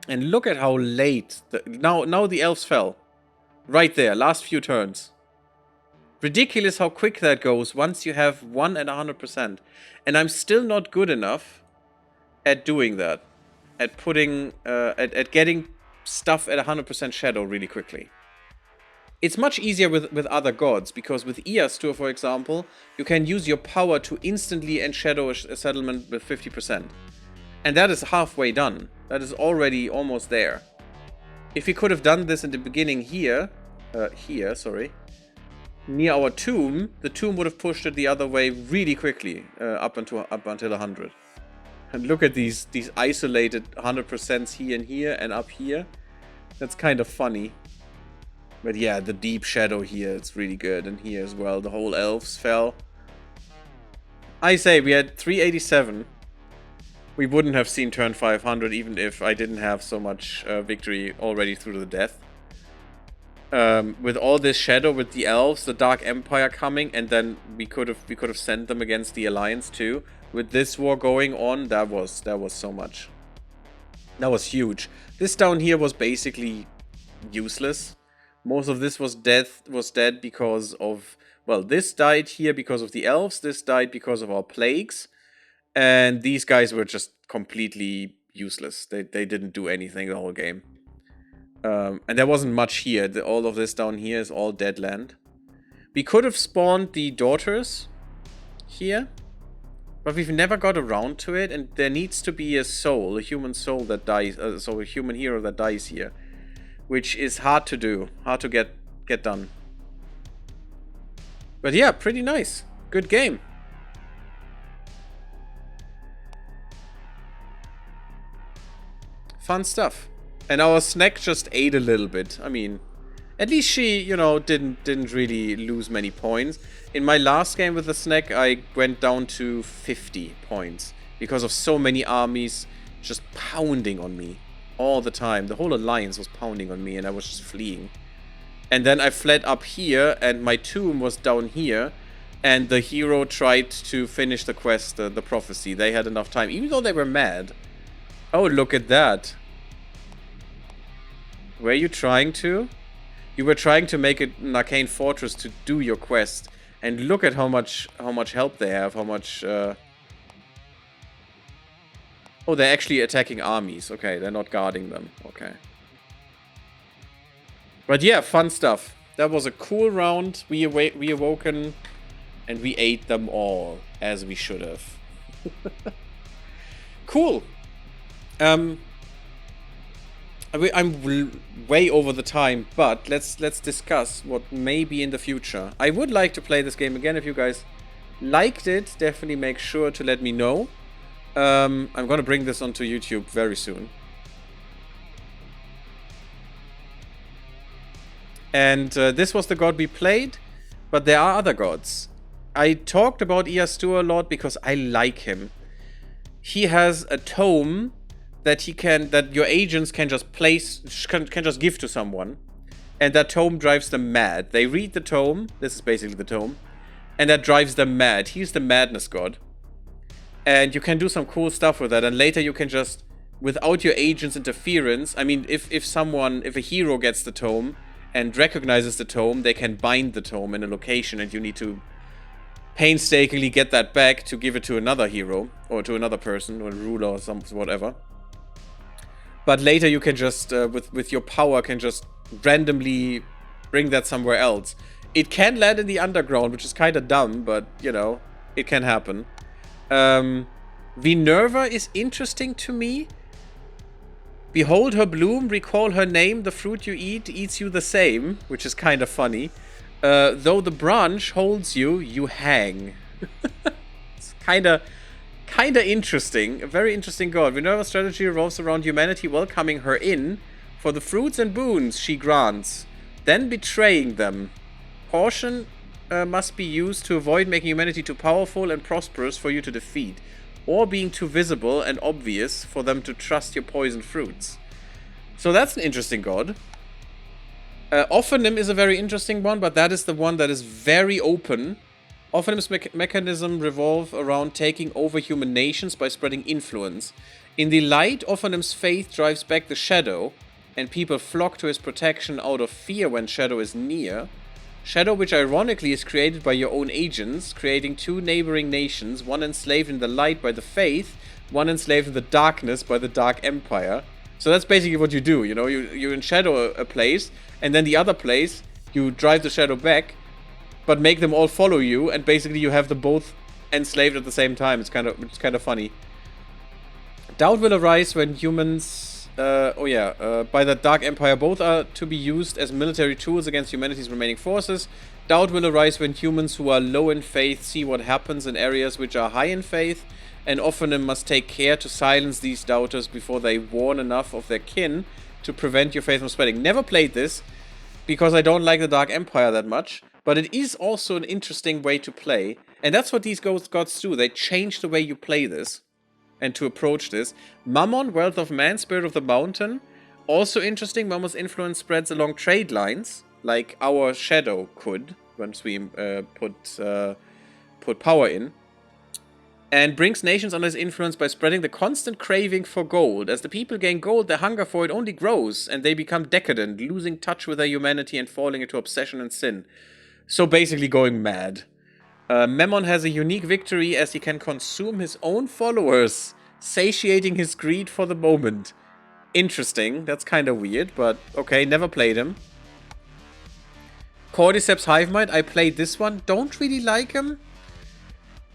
And look at how late... Now the elves fell. Right there, last few turns. Ridiculous how quick that goes once you have 1 at 100%. And I'm still not good enough at doing that. At putting... at getting stuff at 100% shadow really quickly. It's much easier with other gods, because with Eastur, for example, you can use your power to instantly enshadow a settlement with 50%. And that is halfway done. That is already almost there. If we could have done this in the beginning here, near our tomb, the tomb would have pushed it the other way really quickly, up until 100. And look at these isolated 100% here and here and up here. That's kind of funny. But yeah, the deep shadow here, it's really good. And here as well, the whole elves fell. I say, we had 387. We wouldn't have seen turn 500 even if I didn't have so much victory already through the death. With all this shadow with the elves, the Dark Empire coming, and then we could have sent them against the Alliance too. With this war going on, that was so much. That was huge. This down here was basically useless. Most of this was dead because of, well, this died here because of the elves, this died because of our plagues, and these guys were just completely useless. They didn't do anything the whole game. And there wasn't much here. All of this down here is all dead land. We could have spawned the daughters here, but we've never got around to it, and there needs to be a soul, a human soul that dies, so a human hero that dies here. Which is hard to do, hard to get done. But yeah, pretty nice. Good game. Fun stuff. And our snack just ate a little bit. I mean, at least she, you know, didn't really lose many points. In my last game with the snack, I went down to 50 points because of so many armies just pounding on me. All the time. The whole alliance was pounding on me and I was just fleeing. And then I fled up here and my tomb was down here. And the hero tried to finish the quest, the prophecy. They had enough time, even though they were mad. Oh, look at that. Were you trying to? You were trying to make an arcane fortress to do your quest. And look at how much help they have, how much... Oh, they're actually attacking armies. Okay, they're not guarding them. Okay. But yeah, fun stuff. That was a cool round. We awoken, and we ate them all, as we should have. Cool. I'm way over the time, but let's discuss what may be in the future. I would like to play this game again. If you guys liked it, definitely make sure to let me know. I'm gonna bring this onto YouTube very soon. And this was the god we played, but there are other gods. I talked about Iastu a lot because I like him. He has a tome that your agents can just can just give to someone, and that tome drives them mad. They read the tome. This is basically the tome, and that drives them mad. He's the madness god, and you can do some cool stuff with that. And later you can just, without your agent's interference, I mean, if a hero gets the tome and recognizes the tome, they can bind the tome in a location, and you need to painstakingly get that back to give it to another hero, or to another person, or a ruler, or whatever. But later you can just, with your power, can just randomly bring that somewhere else. It can land in the underground, which is kind of dumb, but, you know, it can happen. Minerva is interesting to me. Behold her bloom, recall her name, the fruit you eat eats you the same, which is kind of funny. Though the branch holds you, you hang. It's kind of interesting. A very interesting god. Minerva's strategy revolves around humanity welcoming her in for the fruits and boons she grants, then betraying them. Caution must be used to avoid making humanity too powerful and prosperous for you to defeat, or being too visible and obvious for them to trust your poisoned fruits. So that's an interesting god. Ophanim is a very interesting one, but that is the one that is very open. Ophanim's mechanism revolve around taking over human nations by spreading influence. In the light, Ophanim's faith drives back the shadow, and people flock to his protection out of fear when shadow is near. Shadow, which ironically is created by your own agents, creating two neighboring nations, one enslaved in the light by the faith, one enslaved in the darkness by the Dark Empire. So that's basically what you do, you know, you enshadow a place, and then the other place, you drive the shadow back, but make them all follow you, and basically you have them both enslaved at the same time. It's kind of funny. Doubt will arise when humans... by the Dark Empire, both are to be used as military tools against humanity's remaining forces. Doubt will arise when humans who are low in faith see what happens in areas which are high in faith, and Ophanim must take care to silence these doubters before they warn enough of their kin to prevent your faith from spreading. Never played this, because I don't like the Dark Empire that much, but it is also an interesting way to play, and that's what these gods do. They change the way you play this. And to approach this. Mammon, Wealth of Man, Spirit of the Mountain. Also interesting, Mammon's influence spreads along trade lines, like our Shadow could, once we put power in. And brings nations under his influence by spreading the constant craving for gold. As the people gain gold, their hunger for it only grows, and they become decadent, losing touch with their humanity and falling into obsession and sin. So basically going mad. Mammon has a unique victory as he can consume his own followers, satiating his greed for the moment. Interesting. That's kind of weird, but okay, never played him. Cordyceps Hivemind, I played this one. Don't really like him,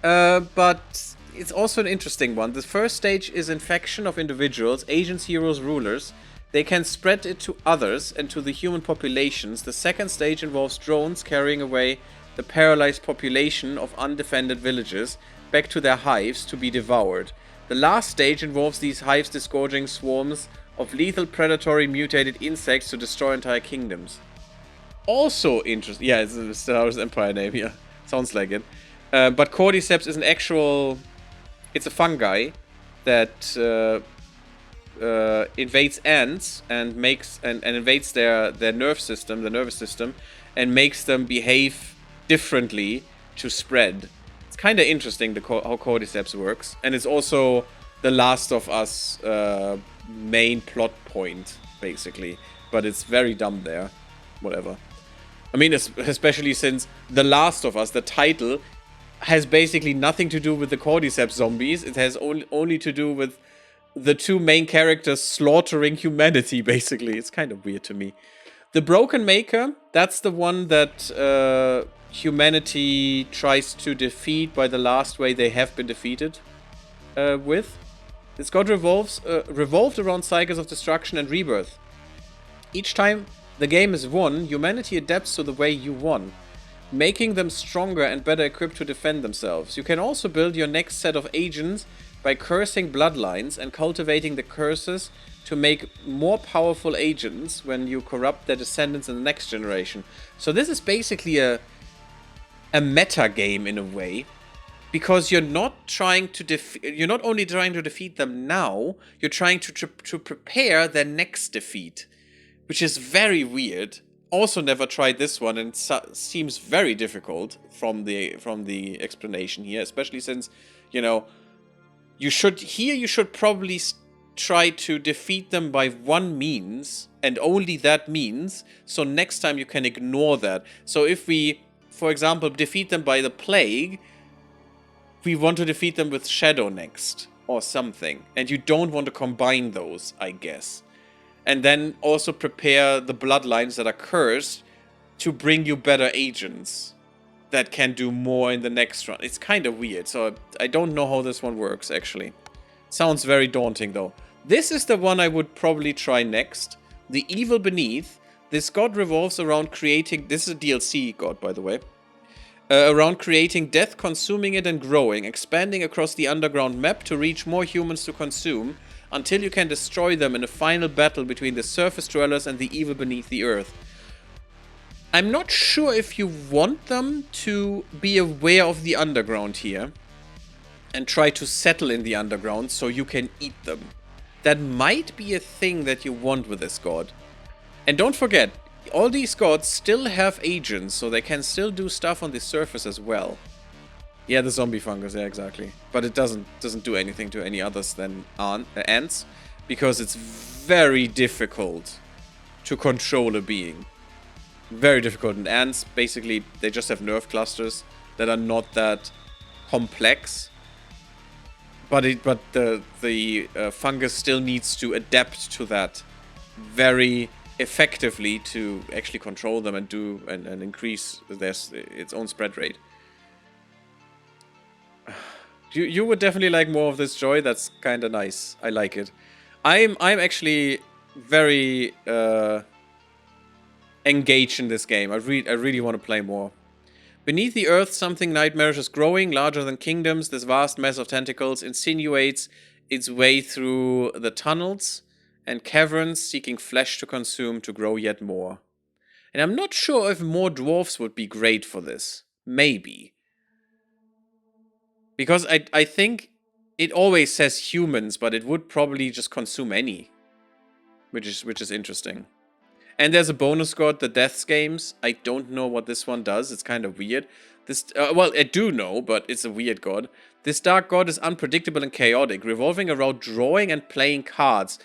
but it's also an interesting one. The first stage is infection of individuals, agents, heroes, rulers. They can spread it to others and to the human populations. The second stage involves drones carrying away the paralyzed population of undefended villages back to their hives to be devoured. The last stage involves these hives disgorging swarms of lethal predatory mutated insects to destroy entire kingdoms. Also interesting. Yeah, it's a Star Wars Empire name, yeah. Sounds like it. But Cordyceps is an actual... It's a fungi that invades ants and makes and invades their nervous system, and makes them behave differently to spread. It's kind of interesting how Cordyceps works, and it's also the Last of Us main plot point, basically. But it's very dumb there. Whatever. I mean, especially since The Last of Us, the title, has basically nothing to do with the Cordyceps zombies. It has only to do with the two main characters slaughtering humanity, basically. It's kind of weird to me. The Broken Maker, that's the one that humanity tries to defeat by the last way they have been defeated with. This god revolved around cycles of destruction and rebirth. Each time the game is won, humanity adapts to the way you won, making them stronger and better equipped to defend themselves. You can also build your next set of agents by cursing bloodlines and cultivating the curses to make more powerful agents when you corrupt their descendants in the next generation. So this is basically a meta game in a way, because you're not trying to you're not only trying to defeat them now, you're trying to prepare their next defeat, which is very weird. Also never tried this one, and seems very difficult from the explanation here, especially since, you know, you should probably try to defeat them by one means, and only that means, so next time you can ignore that. So if we, for example, defeat them by the plague, we want to defeat them with shadow next, or something. And you don't want to combine those, I guess. And then also prepare the bloodlines that are cursed to bring you better agents that can do more in the next run. It's kind of weird, so I don't know how this one works, actually. Sounds very daunting, though. This is the one I would probably try next. The Evil Beneath. This god revolves around creating... This is a DLC god, by the way. Around creating death, consuming it, and growing, expanding across the underground map to reach more humans to consume, until you can destroy them in a final battle between the surface dwellers and the evil beneath the earth. I'm not sure if you want them to be aware of the underground here and try to settle in the underground so you can eat them. That might be a thing that you want with this god. And don't forget, all these gods still have agents, so they can still do stuff on the surface as well. Yeah, the zombie fungus, yeah, exactly. But it doesn't do anything to any others than ants, because it's very difficult to control a being. Very difficult. And ants, basically, they just have nerve clusters that are not that complex. But the fungus still needs to adapt to that very effectively to actually control them and increase its own spread rate. You would definitely like more of this, Joy. That's kind of nice. I like it. I'm actually very engaged in this game. I really want to play more. Beneath the earth, something nightmarish is growing, larger than kingdoms. This vast mess of tentacles insinuates its way through the tunnels and caverns, seeking flesh to consume to grow yet more. And I'm not sure if more dwarfs would be great for this. Maybe. Because I think it always says humans, but it would probably just consume any. Which is interesting. And there's a bonus god, the Death's Games. I don't know what this one does. It's kind of weird. This, well, I do know, but it's a weird god. This dark god is unpredictable and chaotic, revolving around drawing and playing cards.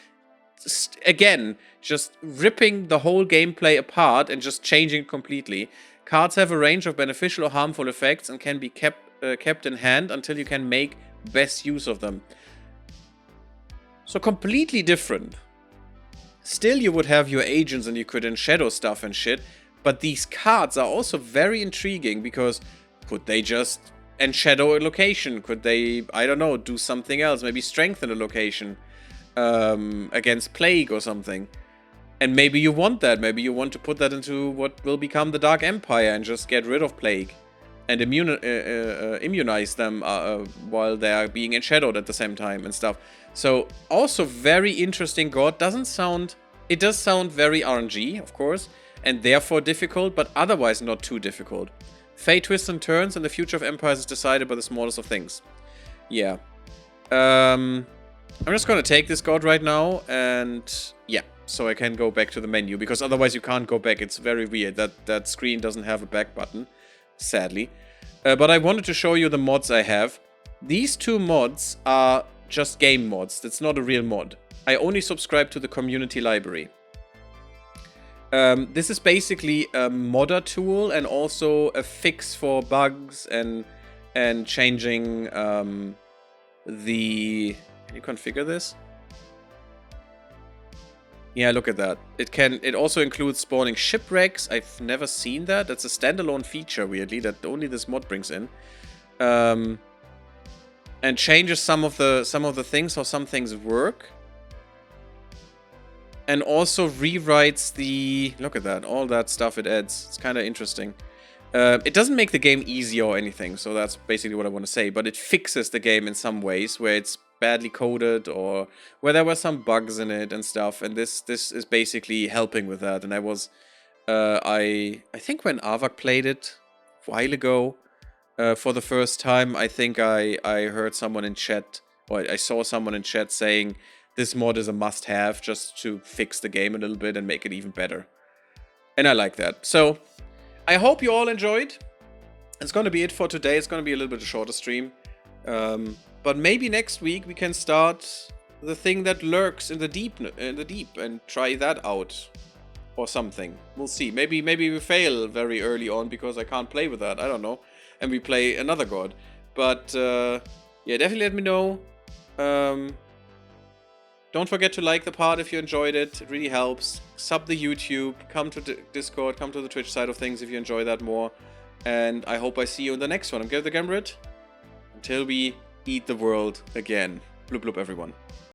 Again, just ripping the whole gameplay apart and just changing it completely. Cards have a range of beneficial or harmful effects and can be kept in hand until you can make best use of them. So completely different. Still, you would have your agents and you could shadow stuff and shit, but these cards are also very intriguing because could they just shadow a location? Could they, I don't know, do something else? Maybe strengthen a location against plague or something. And maybe you want that. Maybe you want to put that into what will become the Dark Empire and just get rid of plague and immunize them while they are being enshadowed at the same time and stuff. So, also very interesting god. It does sound very RNG, of course, and therefore difficult, but otherwise not too difficult. Fate twists and turns, and the future of empires is decided by the smallest of things. Yeah. I'm just gonna take this god right now, and yeah, so I can go back to the menu, because otherwise you can't go back. It's very weird. That screen doesn't have a back button, sadly. But I wanted to show you the mods I have. These two mods are just game mods. That's not a real mod. I only subscribe to the community library. This is basically a modder tool and also a fix for bugs and changing the... Can you configure this? Yeah, look at that. It also includes spawning shipwrecks. I've never seen that. That's a standalone feature, weirdly, that only this mod brings in. And changes some of the things, how some things work. And also rewrites the... Look at that, all that stuff it adds. It's kind of interesting. It doesn't make the game easier or anything, so that's basically what I want to say. But it fixes the game in some ways, where it's badly coded or where there were some bugs in it and stuff. And this is basically helping with that. And I was... I think when Avak played it a while ago, for the first time, I think I heard someone in chat, or I saw someone in chat saying this mod is a must-have just to fix the game a little bit and make it even better. And I like that. So, I hope you all enjoyed. It's going to be it for today. It's going to be a little bit of a shorter stream. But maybe next week we can start the thing that lurks in the deep and try that out. Or something. We'll see. Maybe we fail very early on because I can't play with that. I don't know. And we play another god. But, yeah, definitely let me know. Don't forget to like the part if you enjoyed it. It really helps. Sub the YouTube. Come to Discord. Come to the Twitch side of things if you enjoy that more. And I hope I see you in the next one. I'm GaryTheGammarid. Until we eat the world again. Bloop bloop, everyone.